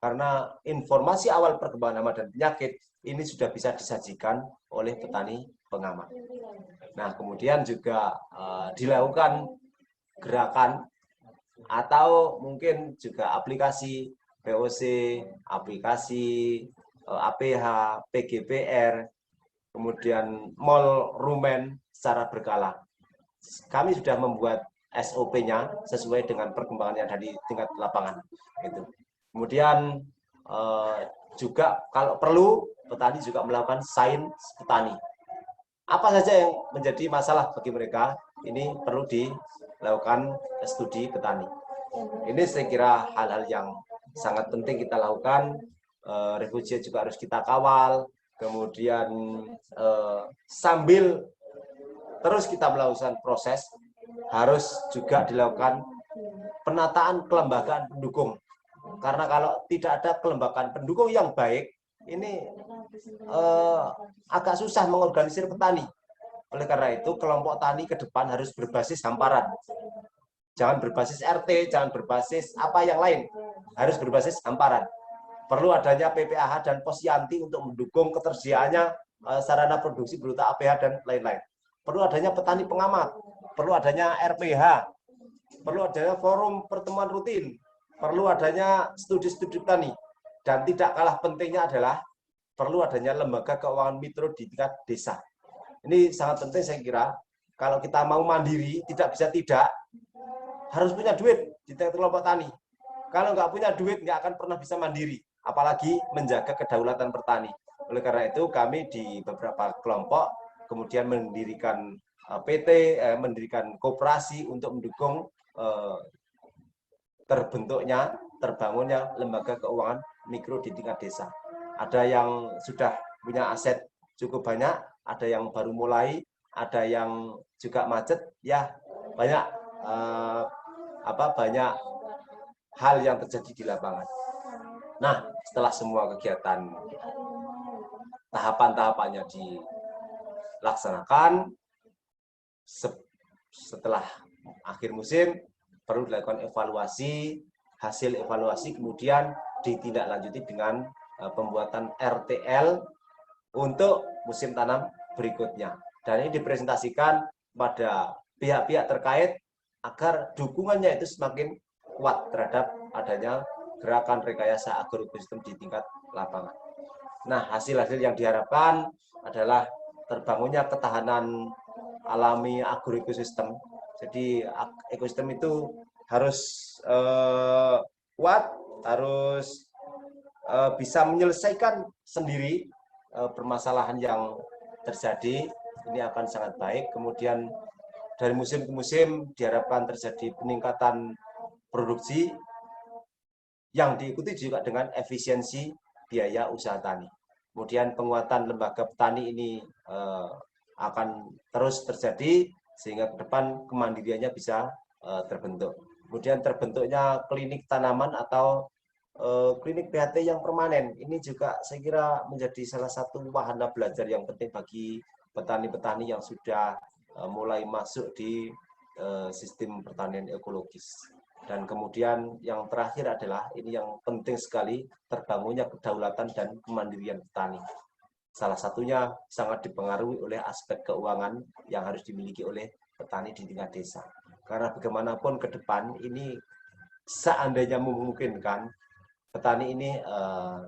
Karena informasi awal perkembangan hama dan penyakit ini sudah bisa disajikan oleh petani pengamat. Nah, kemudian juga dilakukan gerakan atau mungkin juga aplikasi POC, aplikasi APH, PGPR, kemudian mall rumen secara berkala. Kami sudah membuat SOP-nya sesuai dengan perkembangan yang ada di tingkat lapangan. Gitu. Kemudian juga kalau perlu, petani juga melakukan sains petani. Apa saja yang menjadi masalah bagi mereka, ini perlu dilakukan studi petani. Ini saya kira hal-hal yang sangat penting kita lakukan. Refugia juga harus kita kawal, kemudian sambil terus kita melakukan proses, harus juga dilakukan penataan kelembagaan pendukung. Karena kalau tidak ada kelembagaan pendukung yang baik, ini agak susah mengorganisir petani. Oleh karena itu, kelompok tani ke depan harus berbasis hamparan. Jangan berbasis RT, jangan berbasis apa yang lain. Harus berbasis hamparan. Perlu adanya PPAH dan Posyanti untuk mendukung ketersediaannya sarana produksi berupa APH dan lain-lain. Perlu adanya petani pengamat. Perlu adanya RPH. Perlu adanya forum pertemuan rutin. Perlu adanya studi-studi petani. Dan tidak kalah pentingnya adalah perlu adanya lembaga keuangan mikro di tingkat desa. Ini sangat penting saya kira. Kalau kita mau mandiri, tidak bisa tidak, harus punya duit di tingkat kelompok tani. Kalau nggak punya duit, nggak akan pernah bisa mandiri. Apalagi menjaga kedaulatan petani. Oleh karena itu, kami di beberapa kelompok kemudian mendirikan PT, mendirikan koperasi untuk mendukung terbangunnya lembaga keuangan mikro di tingkat desa. Ada yang sudah punya aset cukup banyak, ada yang baru mulai, ada yang juga macet, ya banyak banyak hal yang terjadi di lapangan. Nah, setelah semua kegiatan tahapan-tahapannya dilaksanakan, setelah akhir musim perlu dilakukan evaluasi, hasil evaluasi kemudian ditindaklanjuti dengan pembuatan RTL untuk musim tanam berikutnya. Dan ini dipresentasikan pada pihak-pihak terkait agar dukungannya itu semakin kuat terhadap adanya gerakan rekayasa agroekosistem di tingkat lapangan. Nah, hasil-hasil yang diharapkan adalah terbangunnya ketahanan alami agroekosistem. Jadi ekosistem itu harus kuat, harus bisa menyelesaikan sendiri permasalahan yang terjadi. Ini akan sangat baik. Kemudian dari musim ke musim diharapkan terjadi peningkatan produksi yang diikuti juga dengan efisiensi biaya usaha tani. Kemudian penguatan lembaga petani ini akan terus terjadi sehingga ke depan kemandiriannya bisa terbentuk. Kemudian terbentuknya klinik tanaman atau klinik PHT yang permanen. Ini juga saya kira menjadi salah satu wahana belajar yang penting bagi petani-petani yang sudah mulai masuk di sistem pertanian ekologis. Dan kemudian yang terakhir adalah ini yang penting sekali, terbangunnya kedaulatan dan kemandirian petani. Salah satunya sangat dipengaruhi oleh aspek keuangan yang harus dimiliki oleh petani di tingkat desa. Karena bagaimanapun ke depan ini seandainya memungkinkan, petani ini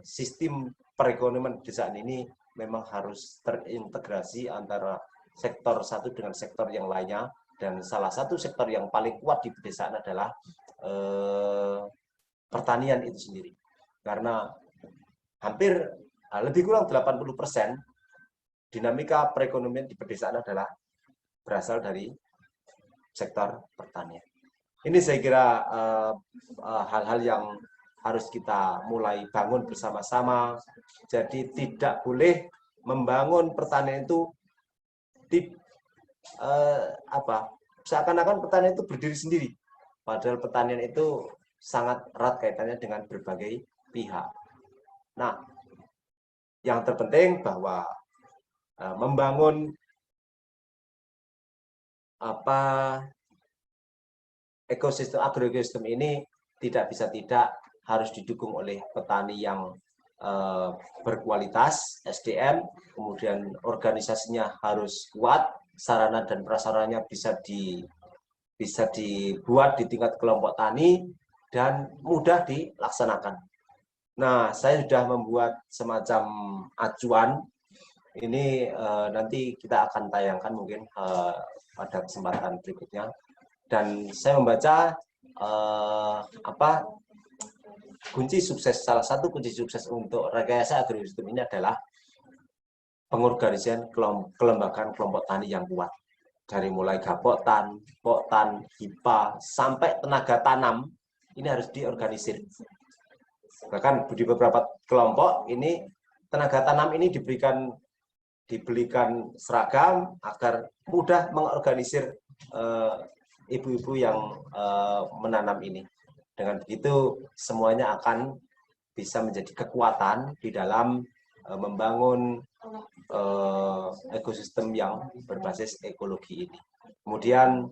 sistem perekonomian pedesaan ini memang harus terintegrasi antara sektor satu dengan sektor yang lainnya. Dan salah satu sektor yang paling kuat di pedesaan adalah pertanian itu sendiri. Karena hampir lebih kurang 80% dinamika perekonomian di pedesaan adalah berasal dari sektor pertanian. Ini saya kira hal-hal yang harus kita mulai bangun bersama-sama. Jadi tidak boleh membangun pertanian itu seakan-akan pertanian itu berdiri sendiri. Padahal pertanian itu sangat erat kaitannya dengan berbagai pihak. Nah, yang terpenting bahwa membangun ekosistem agroekosistem ini tidak bisa tidak harus didukung oleh petani yang berkualitas SDM, kemudian organisasinya harus kuat, sarana dan prasarannya bisa dibuat di tingkat kelompok tani dan mudah dilaksanakan. Nah, saya sudah membuat semacam acuan. Ini nanti kita akan tayangkan mungkin pada kesempatan berikutnya. Dan saya membaca kunci sukses, salah satu kunci sukses untuk rekayasa agroekosistem ini adalah pengorganisasian kelembagaan kelompok tani yang kuat. Dari mulai Gapoktan, Poktan, HIPA, sampai tenaga tanam, ini harus diorganisir. Bahkan di beberapa kelompok ini, tenaga tanam ini diberikan seragam agar mudah mengorganisir ibu-ibu yang menanam ini. Dengan begitu, semuanya akan bisa menjadi kekuatan di dalam membangun ekosistem yang berbasis ekologi ini. Kemudian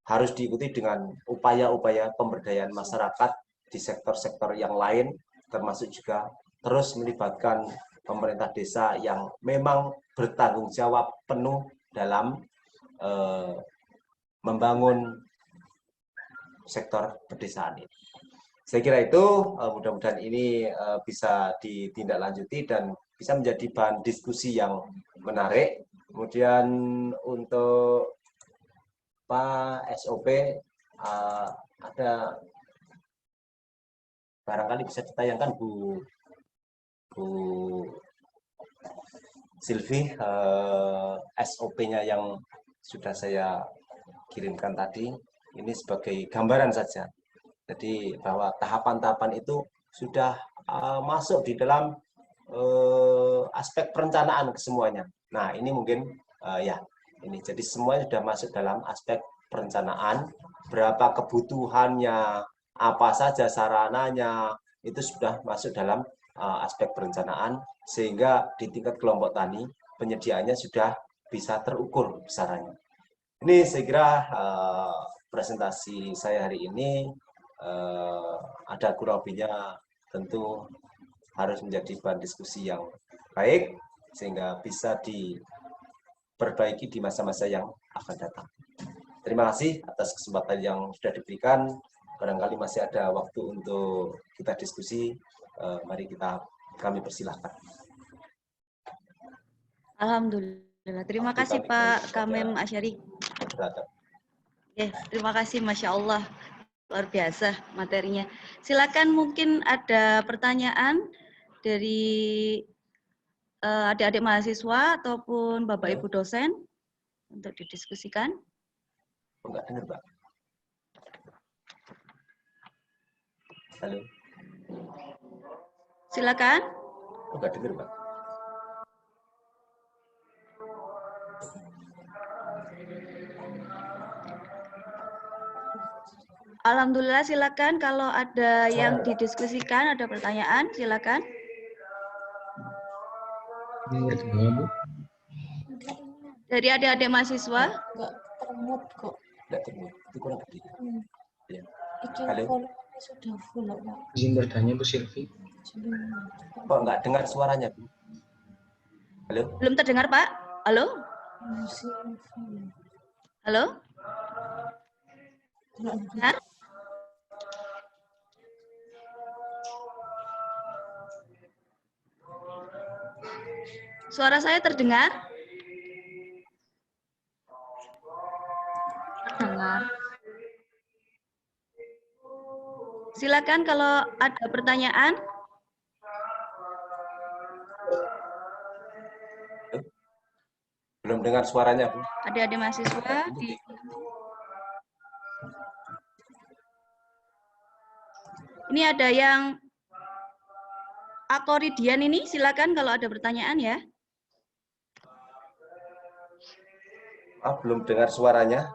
harus diikuti dengan upaya-upaya pemberdayaan masyarakat di sektor-sektor yang lain, termasuk juga terus melibatkan pemerintah desa yang memang bertanggung jawab penuh dalam membangun sektor pedesaan ini. Saya kira itu mudah-mudahan ini bisa ditindaklanjuti dan bisa menjadi bahan diskusi yang menarik. Kemudian untuk SOP ada barangkali bisa ditayangkan Bu Sylvie SOP-nya yang sudah saya kirimkan tadi. Ini sebagai gambaran saja. Jadi bahwa tahapan-tahapan itu sudah masuk di dalam aspek perencanaan kesemuanya. Nah, ini mungkin ini jadi semuanya sudah masuk dalam aspek perencanaan, berapa kebutuhannya, apa saja sarananya, itu sudah masuk dalam aspek perencanaan, sehingga di tingkat kelompok tani penyediaannya sudah bisa terukur besarannya. Ini saya kira presentasi saya hari ini ada kurang lebihnya tentu harus menjadi bahan diskusi yang baik sehingga bisa diperbaiki di masa-masa yang akan datang. Terima kasih atas kesempatan yang sudah diberikan. Barangkali masih ada waktu untuk kita diskusi. Mari kami persilahkan. Alhamdulillah. Terima kasih Pak Kamem Asyari. Oke, terima kasih, Masya Allah. Luar biasa materinya. Silakan mungkin ada pertanyaan dari adik-adik mahasiswa ataupun Bapak Ibu dosen untuk didiskusikan. Enggak dengar, Pak. Halo. Silakan. Enggak dengar, Pak. Alhamdulillah, silakan kalau ada yang didiskusikan, ada pertanyaan, silakan. Dari adik-adik mahasiswa. Enggak termut kok. Enggak dengar. Itu kurang gede. Ya. Iki Halo. volumenya sudah full loh, Pak. Izin bertanya Bu Silvi. Kok enggak dengar suaranya, Bu? Halo. Belum terdengar, Pak? Halo? Halo? Hah? Suara saya terdengar? Terdengar. Silakan kalau ada pertanyaan. Belum dengar suaranya, Bu. Adik-adik mahasiswa di ini ada yang Akoridian ini, silakan kalau ada pertanyaan ya. Belum dengar suaranya.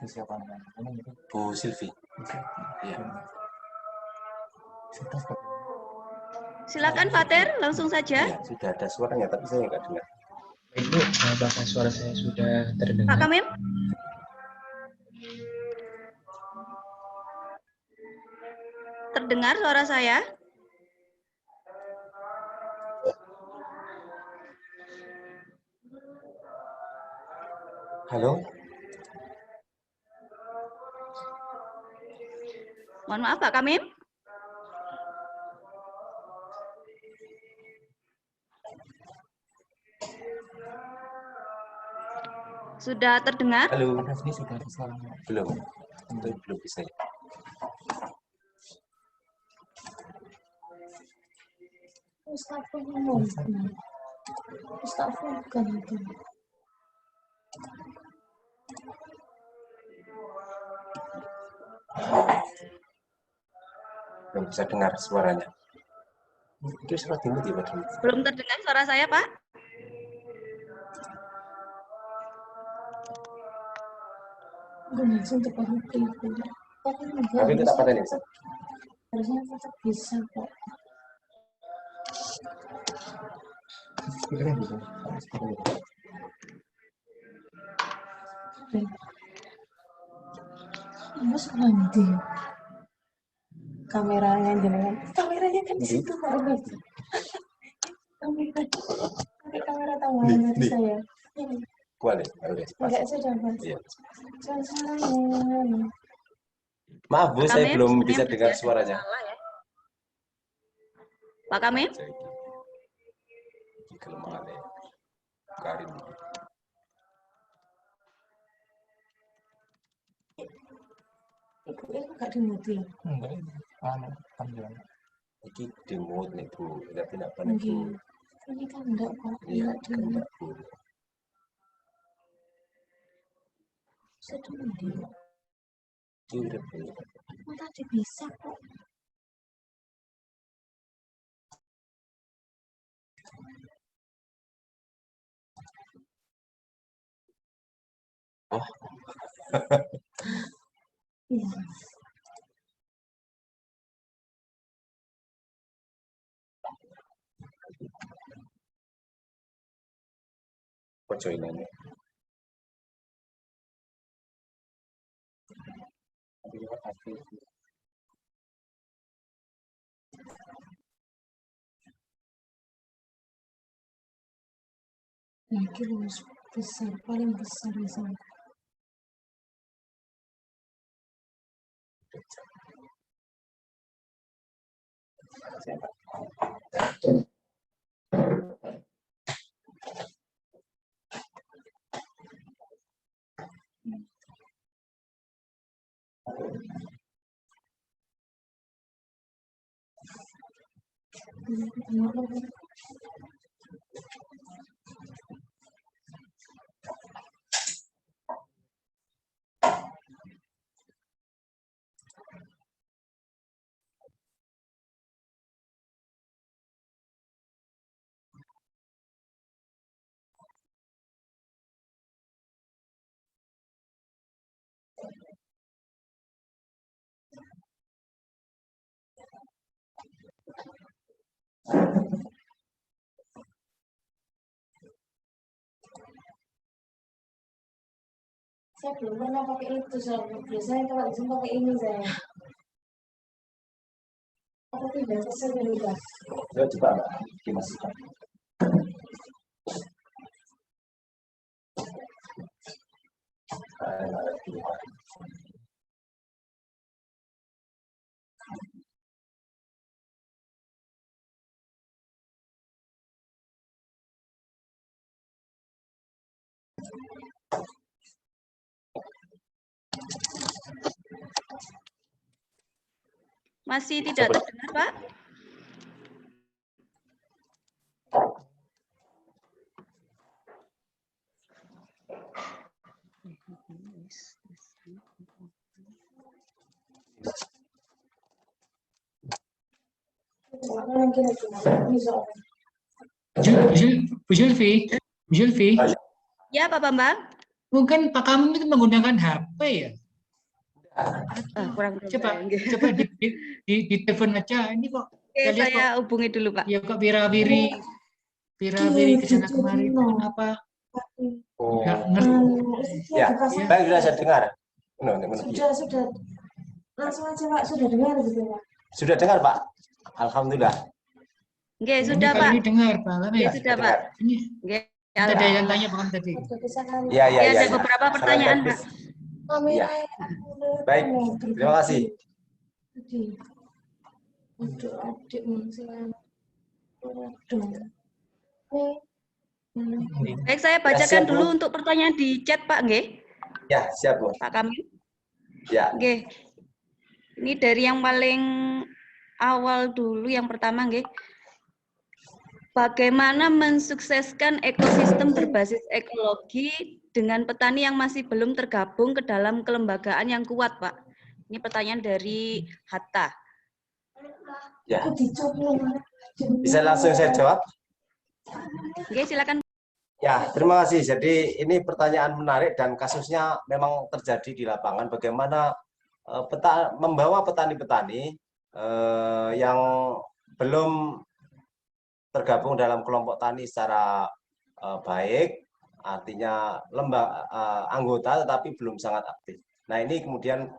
Siapa namanya? Bu Silvi. Iya. Silakan Pater, langsung saja. Iya, sudah ada suaranya, tapi saya nggak dengar. Ibu, apakah suara saya sudah terdengar? Pak Kamim? Terdengar suara saya? Halo? Mohon maaf Pak Kamim. Sudah terdengar? Halo? Ada sini sudah ada suaranya. Belum. Belum bisa. Mustafa ngomong. Mustafa bukan itu. Belum bisa dengar suaranya. Itu suara timut ya, Pak? Belum terdengar suara saya, Pak? Gue langsung cepat itu. Tapi itu tak pada nih. Harusnya tetap bisa kok. Speakernya bisa. Mas nanti kameranya jenengan. Kameranya kan di situ Pak. Kamera tambahan nanti saya. Boleh, boleh. Enggak sudah Mas. Iya. Suaranya. Maaf Bu, saya Kamim, belum sebenarnya bisa dengar ada suaranya. masalah ya. Pak Kamim? Kelemahan ya. Karin. Ibu itu enggak dimuti. Enggak ini. Panggilan. Ini dimut nih Bu, tapi tidak pernah Bu. Nggih. Ini kan enggak Pak. Iya, Enggak kan dimuti. enggak Bu. Sudah mandi. Ini udah Bu. Oh, tadi bisa kok. Oh. Iya. Kok joinannya? Tapi lewat hati. Nah, kilo besar, paling besar di sana. Saya belum pernah pakai itu, biasanya kalau di sini pakai ini saya. Aku tidak kesel dari Mbak. Ya, coba Mbak, dimasukkan. Masih tidak terdengar, Pak? Bu Zulfi, Ya, Pak Bambang. mungkin Pak Kamim itu menggunakan HP ya? Kurang Coba di telepon aja. Ini kok Oke, saya kok, hubungi dulu, Pak. ya kok Wirawiri kesana kemari itu kenapa? Nggak ngerti. Ya, baik, sudah saya dengar. Sudah. Langsung aja Pak, sudah dengar gitu Pak. Sudah dengar Pak? Alhamdulillah. Oke, Ini sudah, kali Pak. ini dengar, Pak. Oke, sudah, Pak. Ini Oke. ada yang tanya Pak tadi. Ya, Ada beberapa pertanyaan, Pak. Iya. Baik, terima kasih. Untuk adik Baik, saya bacakan dulu untuk pertanyaan di chat, Pak, nggih. Ya, siap, Bu. Pak Kamil. Ya. Oke. Ini dari yang paling awal dulu, yang pertama, nggih. Bagaimana mensukseskan ekosistem berbasis ekologi dengan petani yang masih belum tergabung ke dalam kelembagaan yang kuat, Pak? Ini pertanyaan dari Hatta. Ya. Bisa langsung saya jawab? Oke, silakan. Ya, terima kasih. Jadi ini pertanyaan menarik dan kasusnya memang terjadi di lapangan. Bagaimana membawa petani-petani yang belum tergabung dalam kelompok tani secara baik, artinya anggota tetapi belum sangat aktif. Nah, ini kemudian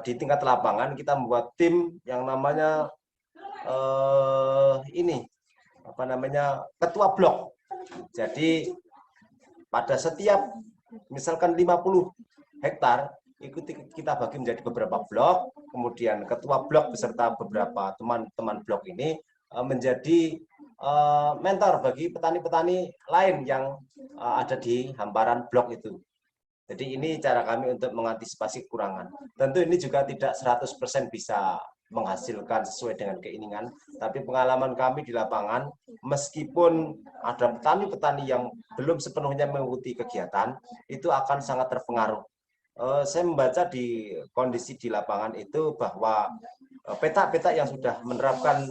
di tingkat lapangan kita membuat tim yang namanya ketua blok. Jadi pada setiap misalkan 50 hektar kita bagi menjadi beberapa blok, kemudian ketua blok beserta beberapa teman-teman blok ini menjadi mentor bagi petani-petani lain yang ada di hamparan blok itu. Jadi ini cara kami untuk mengantisipasi kekurangan. Tentu ini juga tidak 100% bisa menghasilkan sesuai dengan keinginan, tapi pengalaman kami di lapangan, meskipun ada petani-petani yang belum sepenuhnya mengikuti kegiatan, itu akan sangat terpengaruh. Saya membaca di kondisi di lapangan itu bahwa peta-peta yang sudah menerapkan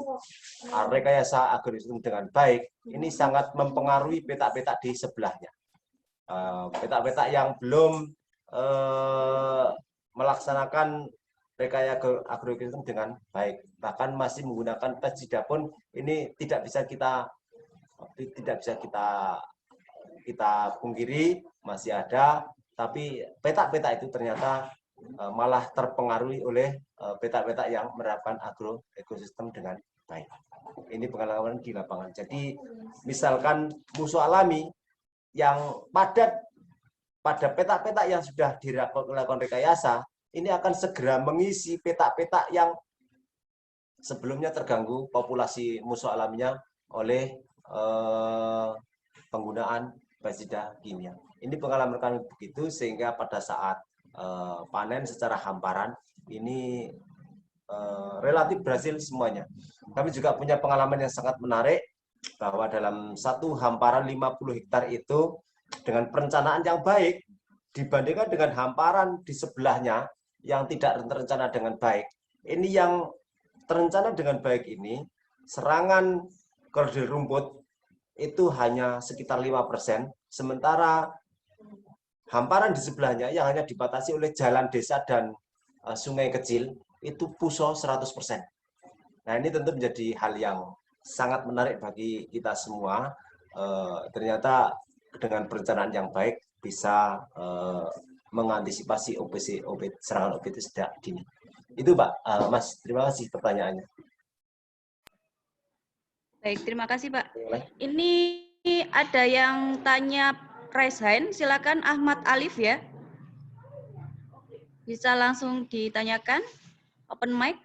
rekayasa agrosistem dengan baik, ini sangat mempengaruhi peta-peta di sebelahnya. Peta-peta yang belum melaksanakan rekayasa agrosistem dengan baik, bahkan masih menggunakan pestisida pun ini tidak bisa kita pungkiri, masih ada, tapi peta-peta itu ternyata malah terpengaruhi oleh peta-peta yang menerapkan ekosistem dengan baik. Ini pengalaman di lapangan. Jadi misalkan musuh alami yang padat pada petak-petak yang sudah dilakukan rekayasa, ini akan segera mengisi petak-petak yang sebelumnya terganggu populasi musuh alaminya oleh penggunaan pestisida kimia. Ini pengalaman kami begitu, sehingga pada saat panen secara hamparan ini relatif berhasil semuanya. Kami juga punya pengalaman yang sangat menarik bahwa dalam satu hamparan 50 hektar itu dengan perencanaan yang baik dibandingkan dengan hamparan di sebelahnya yang tidak terencana dengan baik. Ini yang terencana dengan baik ini, serangan kerdil rumput itu hanya sekitar 5%, sementara hamparan di sebelahnya yang hanya dibatasi oleh jalan desa dan sungai kecil itu puso 100%. Nah, ini tentu menjadi hal yang sangat menarik bagi kita semua. Ternyata dengan perencanaan yang baik bisa mengantisipasi serangan OPT sejak dini. Itu Pak, Mas, terima kasih pertanyaannya. Baik, terima kasih Pak. Ini ada yang tanya raise hand, silakan Ahmad Alif ya. Bisa langsung ditanyakan, open mic.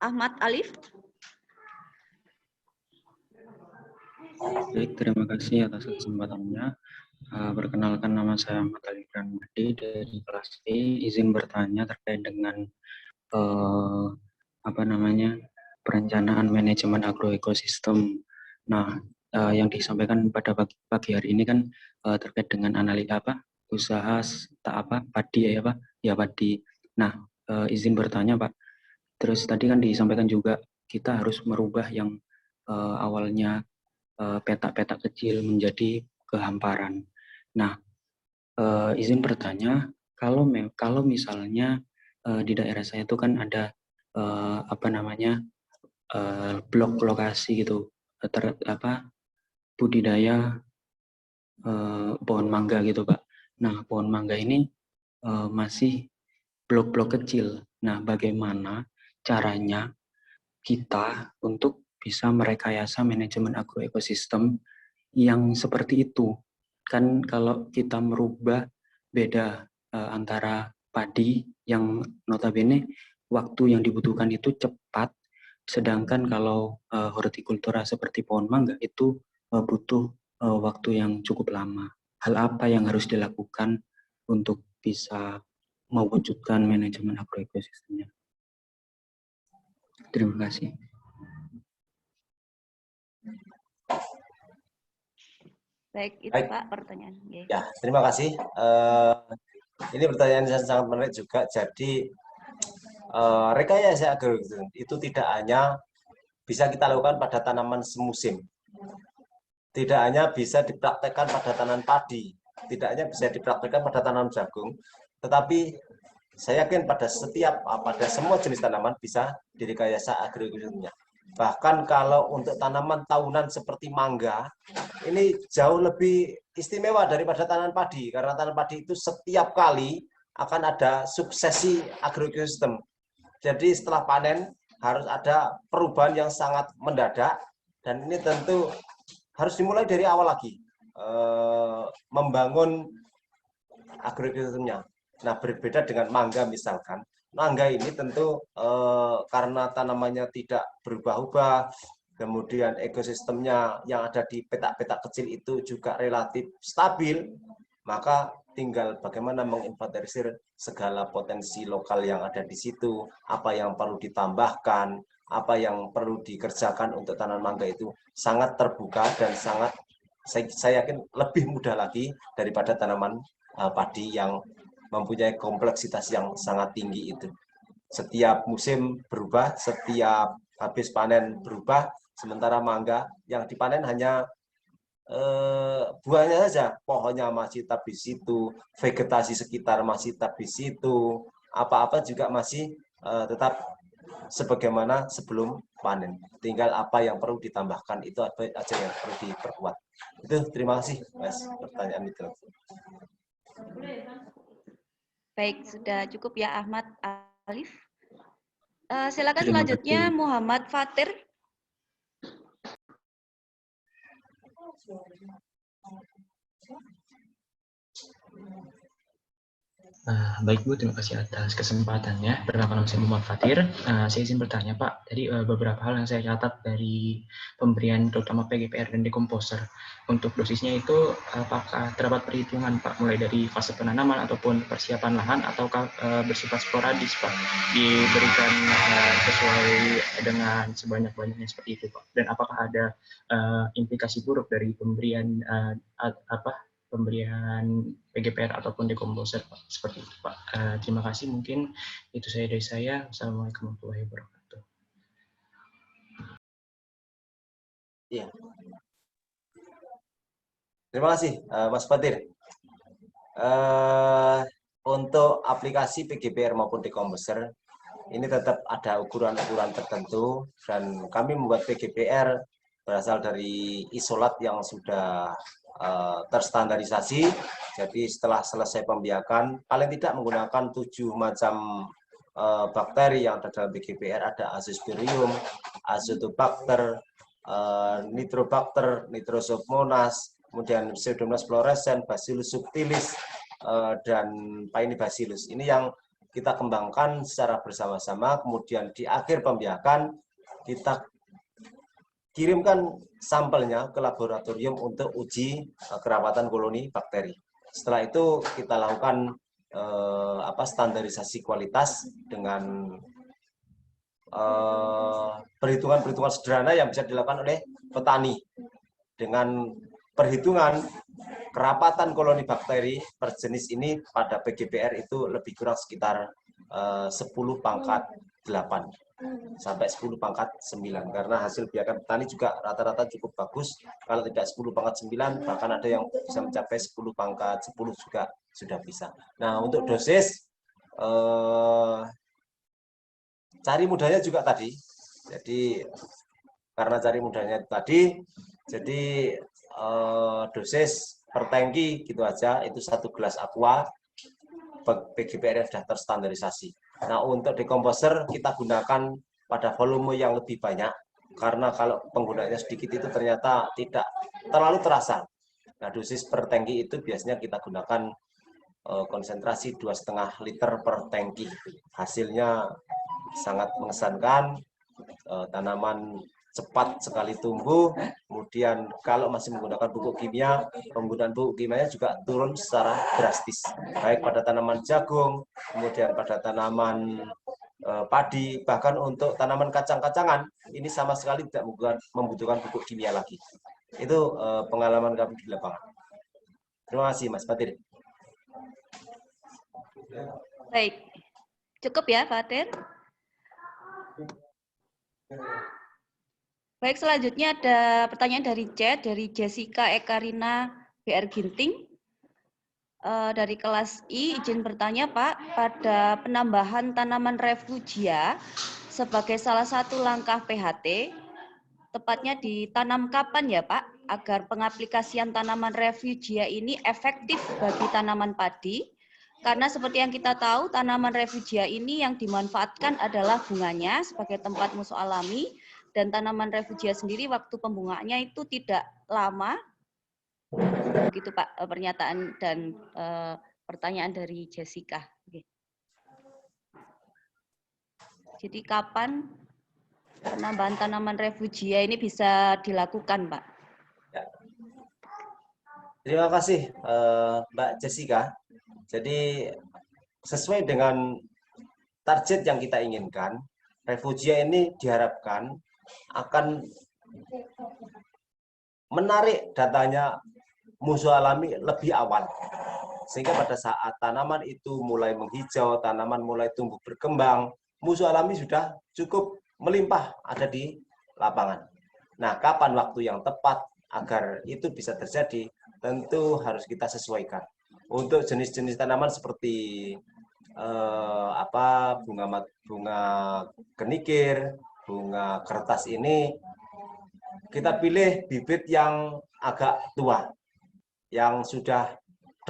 Ahmad Alif. Baik, terima kasih atas kesempatannya. Perkenalkan, nama saya Ahmad Alif Ramadi dari kelas E. Izin bertanya terkait dengan perencanaan manajemen agroekosistem. Nah, yang disampaikan pada pagi hari ini kan terkait dengan analisa usaha padi padi. Nah, izin bertanya Pak. Terus tadi kan disampaikan juga kita harus merubah yang awalnya petak-petak kecil menjadi kehamparan. Nah, izin bertanya, kalau misalnya di daerah saya itu kan ada blok lokasi gitu, budidaya pohon mangga gitu Pak. Nah, pohon mangga ini masih blok-blok kecil. Nah, bagaimana caranya kita untuk bisa merekayasa manajemen agroekosistem yang seperti itu? Kan kalau kita merubah beda antara padi yang notabene waktu yang dibutuhkan itu cepat, sedangkan kalau hortikultura seperti pohon mangga itu butuh waktu yang cukup lama. Hal apa yang harus dilakukan untuk bisa mewujudkan manajemen agroekosistemnya? Terima kasih. Baik, itu Baik. Pak pertanyaan. Ya, terima kasih. Ini pertanyaan yang sangat menarik juga. Jadi rekayasa agroekosistem itu tidak hanya bisa kita lakukan pada tanaman semusim, tidak hanya bisa dipraktekkan pada tanaman padi, tidak hanya bisa dipraktekkan pada tanaman jagung, tetapi saya yakin pada semua jenis tanaman bisa direkayasa agroekosistemnya. Bahkan kalau untuk tanaman tahunan seperti mangga, ini jauh lebih istimewa daripada tanaman padi, karena tanaman padi itu setiap kali akan ada suksesi agroekosistem. Jadi setelah panen harus ada perubahan yang sangat mendadak, dan ini tentu harus dimulai dari awal lagi, membangun agroekosistemnya. Nah, berbeda dengan mangga misalkan. Mangga ini tentu karena tanamannya tidak berubah-ubah, kemudian ekosistemnya yang ada di petak-petak kecil itu juga relatif stabil, maka tinggal bagaimana menginventarisir segala potensi lokal yang ada di situ, apa yang perlu ditambahkan, apa yang perlu dikerjakan untuk tanaman mangga itu sangat terbuka dan sangat, saya yakin lebih mudah lagi daripada tanaman padi yang mempunyai kompleksitas yang sangat tinggi itu. Setiap musim berubah, setiap habis panen berubah, sementara mangga yang dipanen hanya buahnya saja, pohonnya masih tetap di situ, vegetasi sekitar masih tetap di situ, apa-apa juga masih tetap sebagaimana sebelum panen. Tinggal apa yang perlu ditambahkan, itu apa aja yang perlu diperkuat. Itu terima kasih Mas pertanyaan itu. Baik, sudah cukup ya Ahmad Alif. Silakan selanjutnya Muhammad Fatir. Baik Bu, terima kasih atas kesempatannya. Perkenalkan nama saya Muhammad Fatir. Saya izin bertanya Pak, tadi beberapa hal yang saya catat dari pemberian terutama PGPR dan dekomposer. Untuk dosisnya itu apakah terdapat perhitungan Pak, mulai dari fase penanaman ataupun persiapan lahan, ataukah bersifat sporadis Pak, diberikan sesuai dengan sebanyak-banyaknya seperti itu Pak? Dan apakah ada implikasi buruk dari pemberian pemberian PGPR ataupun dekomposer Pak, seperti itu Pak. Terima kasih, mungkin itu saya dari saya. Assalamualaikum warahmatullahi wabarakatuh. Iya. Terima kasih Mas Fatir. Untuk aplikasi PGPR maupun dekomposer ini tetap ada ukuran-ukuran tertentu, dan kami membuat PGPR berasal dari isolat yang sudah terstandarisasi. Jadi setelah selesai pembiakan, paling tidak menggunakan 7 macam bakteri yang ada dalam PGPR. Ada Azosporium, Azotobacter, Nitrobacter, Nitrosommonas, kemudian Pseudomonas fluorescens, Bacillus subtilis, dan Paenibacillus. Ini yang kita kembangkan secara bersama-sama. Kemudian di akhir pembiakan kita kirimkan sampelnya ke laboratorium untuk uji kerawatan koloni bakteri. Setelah itu kita lakukan standarisasi kualitas dengan perhitungan-perhitungan sederhana yang bisa dilakukan oleh petani. Dengan perhitungan kerapatan koloni bakteri per jenis ini pada PGPR itu lebih kurang sekitar 10 pangkat 8 sampai 10 pangkat 9, karena hasil biakan petani juga rata-rata cukup bagus. Kalau tidak 10 pangkat 9, bahkan ada yang bisa mencapai 10 pangkat 10 juga sudah bisa. Nah, untuk dosis cari mudahnya juga tadi. Jadi karena cari mudahnya tadi, jadi dosis per tangki gitu aja, itu 1 gelas aqua. PGPR sudah terstandarisasi. Nah, untuk dekomposer kita gunakan pada volume yang lebih banyak, karena kalau penggunaannya sedikit itu ternyata tidak terlalu terasa. Nah, dosis per tangki itu biasanya kita gunakan konsentrasi 2,5 liter per tangki. Hasilnya sangat mengesankan, tanaman cepat sekali tumbuh. Kemudian kalau masih menggunakan pupuk kimia, penggunaan pupuk kimianya juga turun secara drastis, baik pada tanaman jagung, kemudian pada tanaman padi, bahkan untuk tanaman kacang-kacangan ini sama sekali tidak membutuhkan pupuk kimia lagi. Itu pengalaman kami di lapangan. Terima kasih Mas Fatir. Baik, cukup ya Fatir. Baik, selanjutnya ada pertanyaan dari chat, dari Jessica Ekarina BR Ginting. Dari kelas I, izin bertanya Pak, pada penambahan tanaman refugia sebagai salah satu langkah PHT, tepatnya ditanam kapan ya Pak, agar pengaplikasian tanaman refugia ini efektif bagi tanaman padi? Karena seperti yang kita tahu, tanaman refugia ini yang dimanfaatkan adalah bunganya sebagai tempat musuh alami, dan tanaman refugia sendiri waktu pembungaannya itu tidak lama. Begitu Pak pernyataan dan pertanyaan dari Jessica. Jadi kapan penambahan tanaman refugia ini bisa dilakukan Pak? Ya. Terima kasih Mbak Jessica. Jadi sesuai dengan target yang kita inginkan, refugia ini diharapkan akan menarik datanya musuh alami lebih awal. Sehingga pada saat tanaman itu mulai menghijau, tanaman mulai tumbuh berkembang, musuh alami sudah cukup melimpah ada di lapangan. Nah, kapan waktu yang tepat agar itu bisa terjadi, tentu harus kita sesuaikan. Untuk jenis-jenis tanaman seperti bunga genikir, bunga kertas ini, kita pilih bibit yang agak tua, yang sudah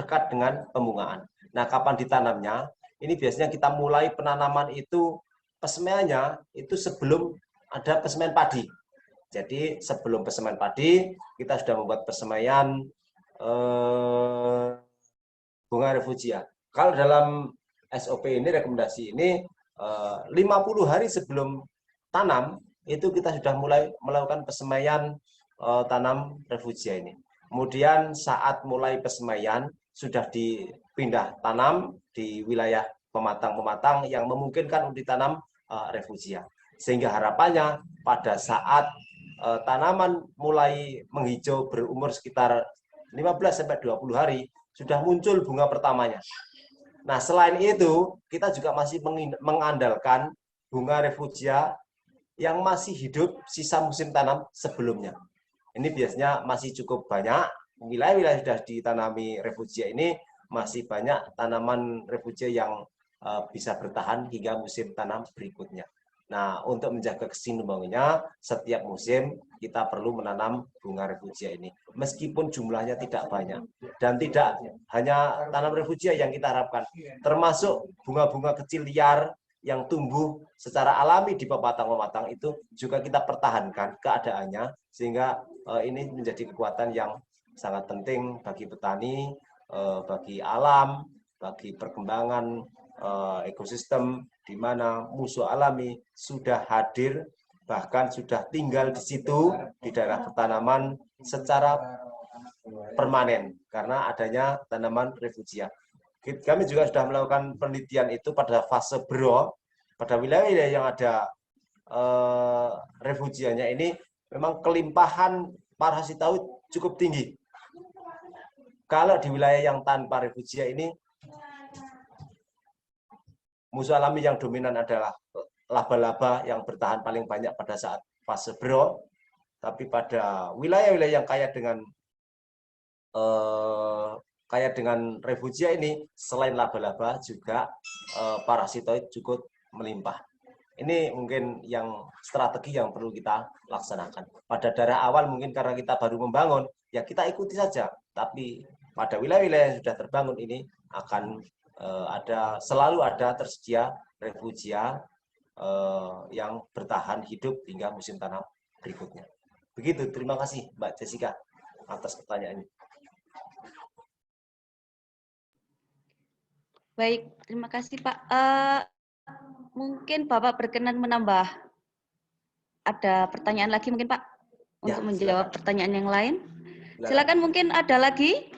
dekat dengan pembungaan. Nah, kapan ditanamnya? Ini biasanya kita mulai penanaman itu, pesemaiannya itu sebelum ada pesemaian padi. Jadi sebelum pesemaian padi, kita sudah membuat pesemaian bunga refugia. Kalau dalam SOP ini, rekomendasi ini 50 hari sebelum tanam itu kita sudah mulai melakukan pesemaian tanam refugia ini. Kemudian saat mulai pesemaian sudah dipindah tanam di wilayah pematang-pematang yang memungkinkan untuk ditanam refugia. Sehingga harapannya pada saat tanaman mulai menghijau berumur sekitar 15-20 hari sudah muncul bunga pertamanya. Nah, selain itu kita juga masih mengandalkan bunga refugia yang masih hidup sisa musim tanam sebelumnya. Ini biasanya masih cukup banyak. Wilayah-wilayah sudah ditanami refugia ini masih banyak tanaman refugia yang bisa bertahan hingga musim tanam berikutnya. Nah, untuk menjaga kesinambungannya, setiap musim kita perlu menanam bunga refugia ini. Meskipun jumlahnya tidak banyak. Dan tidak hanya tanam refugia yang kita harapkan. Termasuk bunga-bunga kecil liar yang tumbuh secara alami di pematang-pematang itu juga kita pertahankan keadaannya. Sehingga ini menjadi kekuatan yang sangat penting bagi petani, bagi alam, bagi perkembangan ekosistem di mana musuh alami sudah hadir, bahkan sudah tinggal di situ di daerah pertanaman secara permanen karena adanya tanaman refugia. Kami juga sudah melakukan penelitian itu pada fase bero, pada wilayah yang ada refugianya ini memang kelimpahan parasitoid cukup tinggi. Kalau di wilayah yang tanpa refugia ini musuh alami yang dominan adalah laba-laba yang bertahan paling banyak pada saat fase bero, tapi pada wilayah-wilayah yang kaya dengan refugia ini, selain laba-laba juga parasitoid cukup melimpah. Ini mungkin yang strategi yang perlu kita laksanakan. Pada daerah awal mungkin karena kita baru membangun, ya kita ikuti saja. Tapi pada wilayah-wilayah yang sudah terbangun ini akan selalu ada tersedia refugia yang bertahan hidup hingga musim tanam berikutnya. Begitu, terima kasih Mbak Jessica atas pertanyaannya. Baik, terima kasih Pak. Mungkin Bapak berkenan menambah ada pertanyaan lagi mungkin Pak untuk menjawab pertanyaan yang lain. Silakan, mungkin ada lagi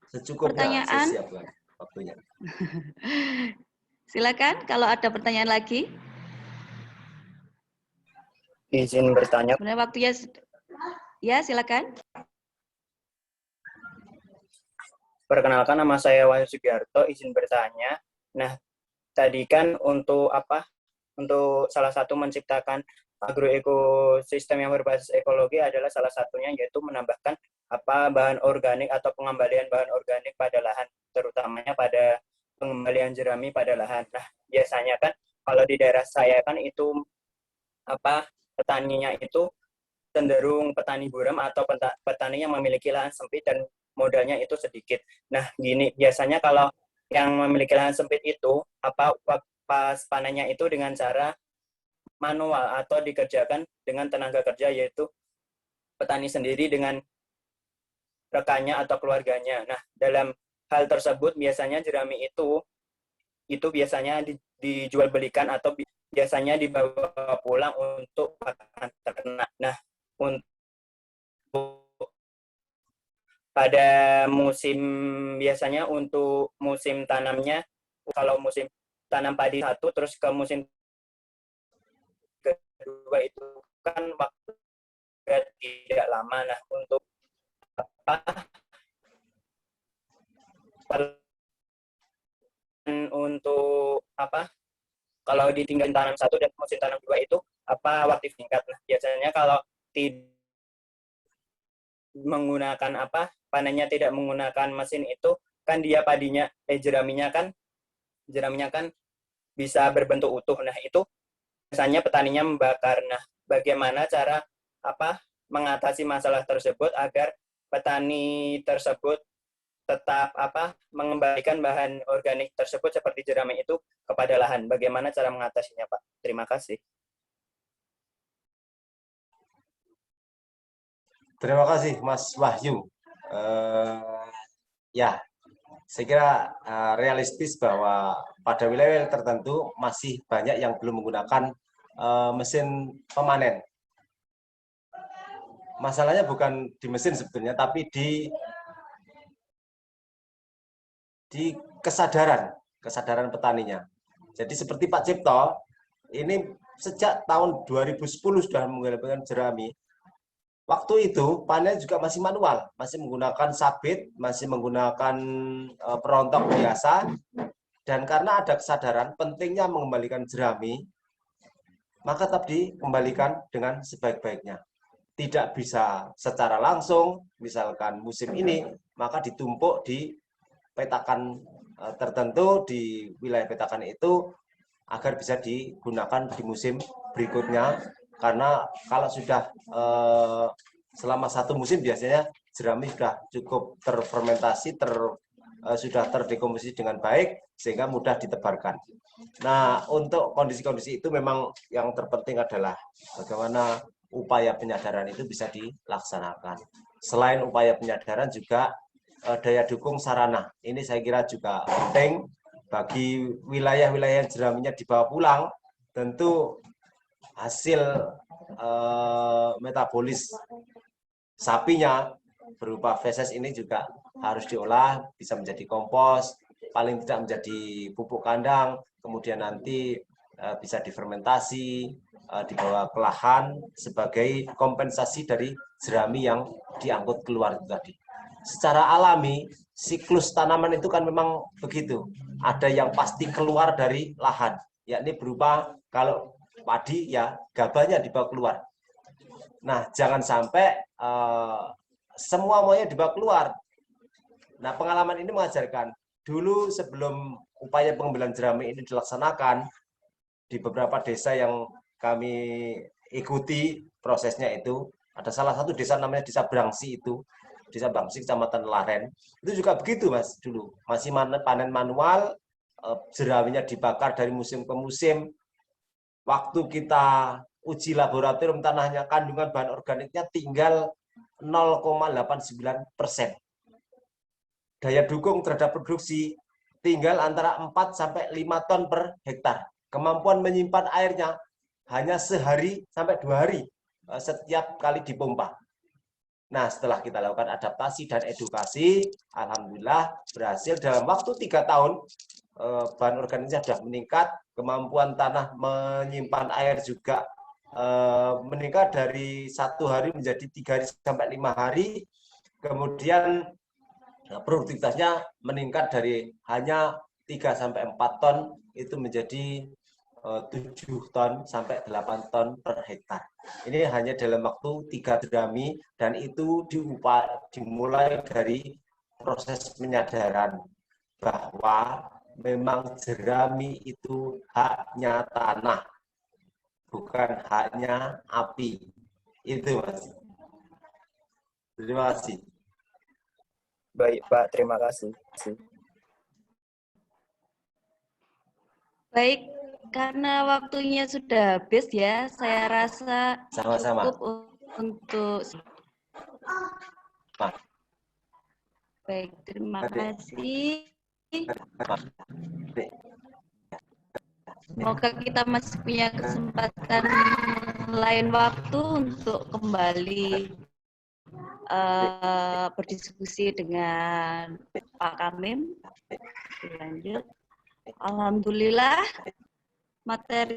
secukupnya, pertanyaan. saya siapkan waktunya. Silakan kalau ada pertanyaan lagi. Izin bertanya. Sebenarnya waktunya ya, silakan. Perkenalkan, nama saya Wahyu Sugiarto, izin bertanya. Nah, tadi kan untuk apa? Untuk salah satu menciptakan agroekosistem yang berbasis ekologi adalah salah satunya yaitu menambahkan bahan organik atau pengembalian bahan organik pada lahan, terutamanya pada pengembalian jerami pada lahan. Nah, biasanya kan kalau di daerah saya kan itu petaninya itu cenderung petani buram atau petani yang memiliki lahan sempit dan modalnya itu sedikit. Nah, gini, biasanya kalau yang memiliki lahan sempit itu pas panennya itu dengan cara manual atau dikerjakan dengan tenaga kerja, yaitu petani sendiri dengan rekannya atau keluarganya. Nah, dalam hal tersebut biasanya jerami itu biasanya dijual belikan atau biasanya dibawa pulang untuk pakan ternak. Nah, untuk pada biasanya untuk musim tanamnya, kalau musim tanam padi satu terus ke musim kedua itu kan waktu tidak lama. Nah, untuk kalau ditinggalin tanam satu dan musim tanam dua itu waktu tingkat. Nah, biasanya kalau tidak menggunakan panennya tidak menggunakan mesin itu kan dia padinya jeraminya kan bisa berbentuk utuh. Nah, itu biasanya petaninya membakar. Nah, bagaimana cara mengatasi masalah tersebut agar petani tersebut tetap mengembalikan bahan organik tersebut seperti jerami itu kepada lahan? Bagaimana cara mengatasinya, Pak? Terima kasih. Terima kasih Mas Wahyu. Ya, saya kira realistis bahwa pada wilayah tertentu masih banyak yang belum menggunakan mesin pemanen. Masalahnya bukan di mesin sebetulnya, tapi di kesadaran petaninya. Jadi seperti Pak Cipto, ini sejak tahun 2010 sudah menggunakan jerami. Waktu itu panen juga masih manual, masih menggunakan sabit, masih menggunakan perontok biasa, dan karena ada kesadaran pentingnya mengembalikan jerami, maka tetap dikembalikan dengan sebaik-baiknya. Tidak bisa secara langsung, misalkan musim ini, maka ditumpuk di petakan tertentu di wilayah petakan itu agar bisa digunakan di musim berikutnya. Karena kalau sudah selama satu musim biasanya jerami sudah cukup terfermentasi, sudah terdekomposisi dengan baik sehingga mudah ditebarkan. Nah, untuk kondisi-kondisi itu memang yang terpenting adalah bagaimana upaya penyadaran itu bisa dilaksanakan. Selain upaya penyadaran juga daya dukung sarana. Ini saya kira juga penting bagi wilayah-wilayah yang jeraminya dibawa pulang, tentu hasil metabolis sapinya berupa feses ini juga harus diolah, bisa menjadi kompos, paling tidak menjadi pupuk kandang, kemudian nanti bisa difermentasi, dibawa ke lahan sebagai kompensasi dari jerami yang diangkut keluar itu tadi. Secara alami, siklus tanaman itu kan memang begitu. Ada yang pasti keluar dari lahan, yakni berupa kalau padi ya gabahnya dibawa keluar. Nah, jangan sampai semuanya dibawa keluar. Nah, pengalaman ini mengajarkan dulu sebelum upaya pengambilan jerami ini dilaksanakan di beberapa desa yang kami ikuti prosesnya itu, ada salah satu desa namanya Desa Brangsi itu, Desa Brangsi Kecamatan Laren. Itu juga begitu, Mas, dulu. Masih panen manual, jeraminya dibakar dari musim ke musim. Waktu kita uji laboratorium tanahnya, kandungan bahan organiknya tinggal 0,89%. Daya dukung terhadap produksi tinggal antara 4-5 ton per hektar. Kemampuan menyimpan airnya hanya sehari sampai 2 hari setiap kali dipompa. Nah, setelah kita lakukan adaptasi dan edukasi, alhamdulillah berhasil dalam waktu 3 tahun bahan organiknya sudah meningkat, kemampuan tanah menyimpan air juga meningkat dari 1 hari menjadi 3 hari sampai 5 hari. Kemudian produktivitasnya meningkat dari hanya 3-4 ton itu menjadi 7 ton sampai 8 ton per hektar. Ini hanya dalam waktu 3 jerami, dan itu dimulai dari proses penyadaran bahwa memang jerami itu haknya tanah, bukan haknya api. Itu, Mas. Terima kasih. Baik, Pak. Terima kasih. Baik, karena waktunya sudah habis ya, saya rasa Sama-sama. cukup untuk... Baik, terima kasih. Semoga kita masih punya kesempatan lain waktu untuk kembali berdiskusi dengan Pak Kamim. Lanjut. Alhamdulillah, materi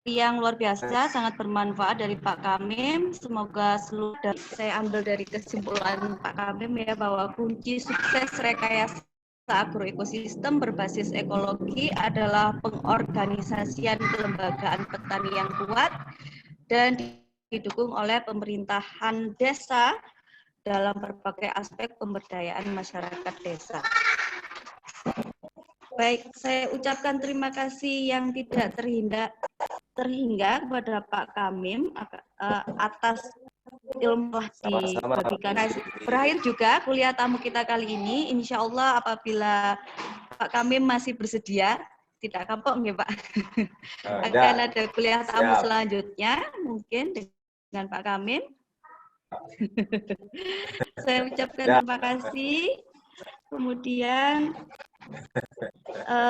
yang luar biasa, sangat bermanfaat dari Pak Kamim. Semoga seluruh saya ambil dari kesimpulan Pak Kamim ya, bahwa kunci sukses rekayasa agroekosistem berbasis ekologi adalah pengorganisasian kelembagaan petani yang kuat dan didukung oleh pemerintahan desa dalam berbagai aspek pemberdayaan masyarakat desa. Baik, saya ucapkan terima kasih yang tidak terhingga kepada Pak Kamim atas ilmu telah diberikan. Berakhir juga kuliah tamu kita kali ini. Insya Allah apabila Pak Kamim masih bersedia, tidak kapok nggih Pak. Akan ada kuliah tamu selanjutnya mungkin dengan Pak Kamim. Saya ucapkan terima kasih. Kemudian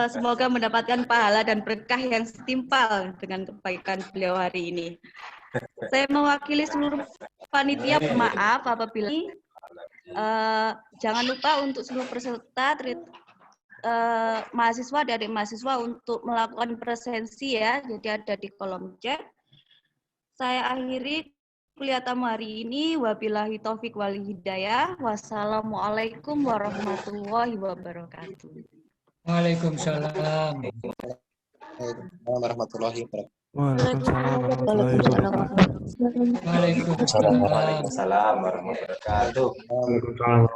semoga mendapatkan pahala dan berkah yang setimpal dengan kebaikan beliau hari ini. Saya mewakili seluruh panitia, maaf apabila jangan lupa untuk seluruh peserta mahasiswa dan adik mahasiswa untuk melakukan presensi ya, jadi ada di kolom chat. Saya akhiri kuliah tamu hari ini. Wabillahi taufik wal hidayah. Wassalamualaikum warahmatullahi wabarakatuh. Waalaikumsalam. Warahmatullahi wabarakatuh. Waalaikumsalam. Waalaikumsalam warahmatullahi wabarakatuh. Waalaikumsalam.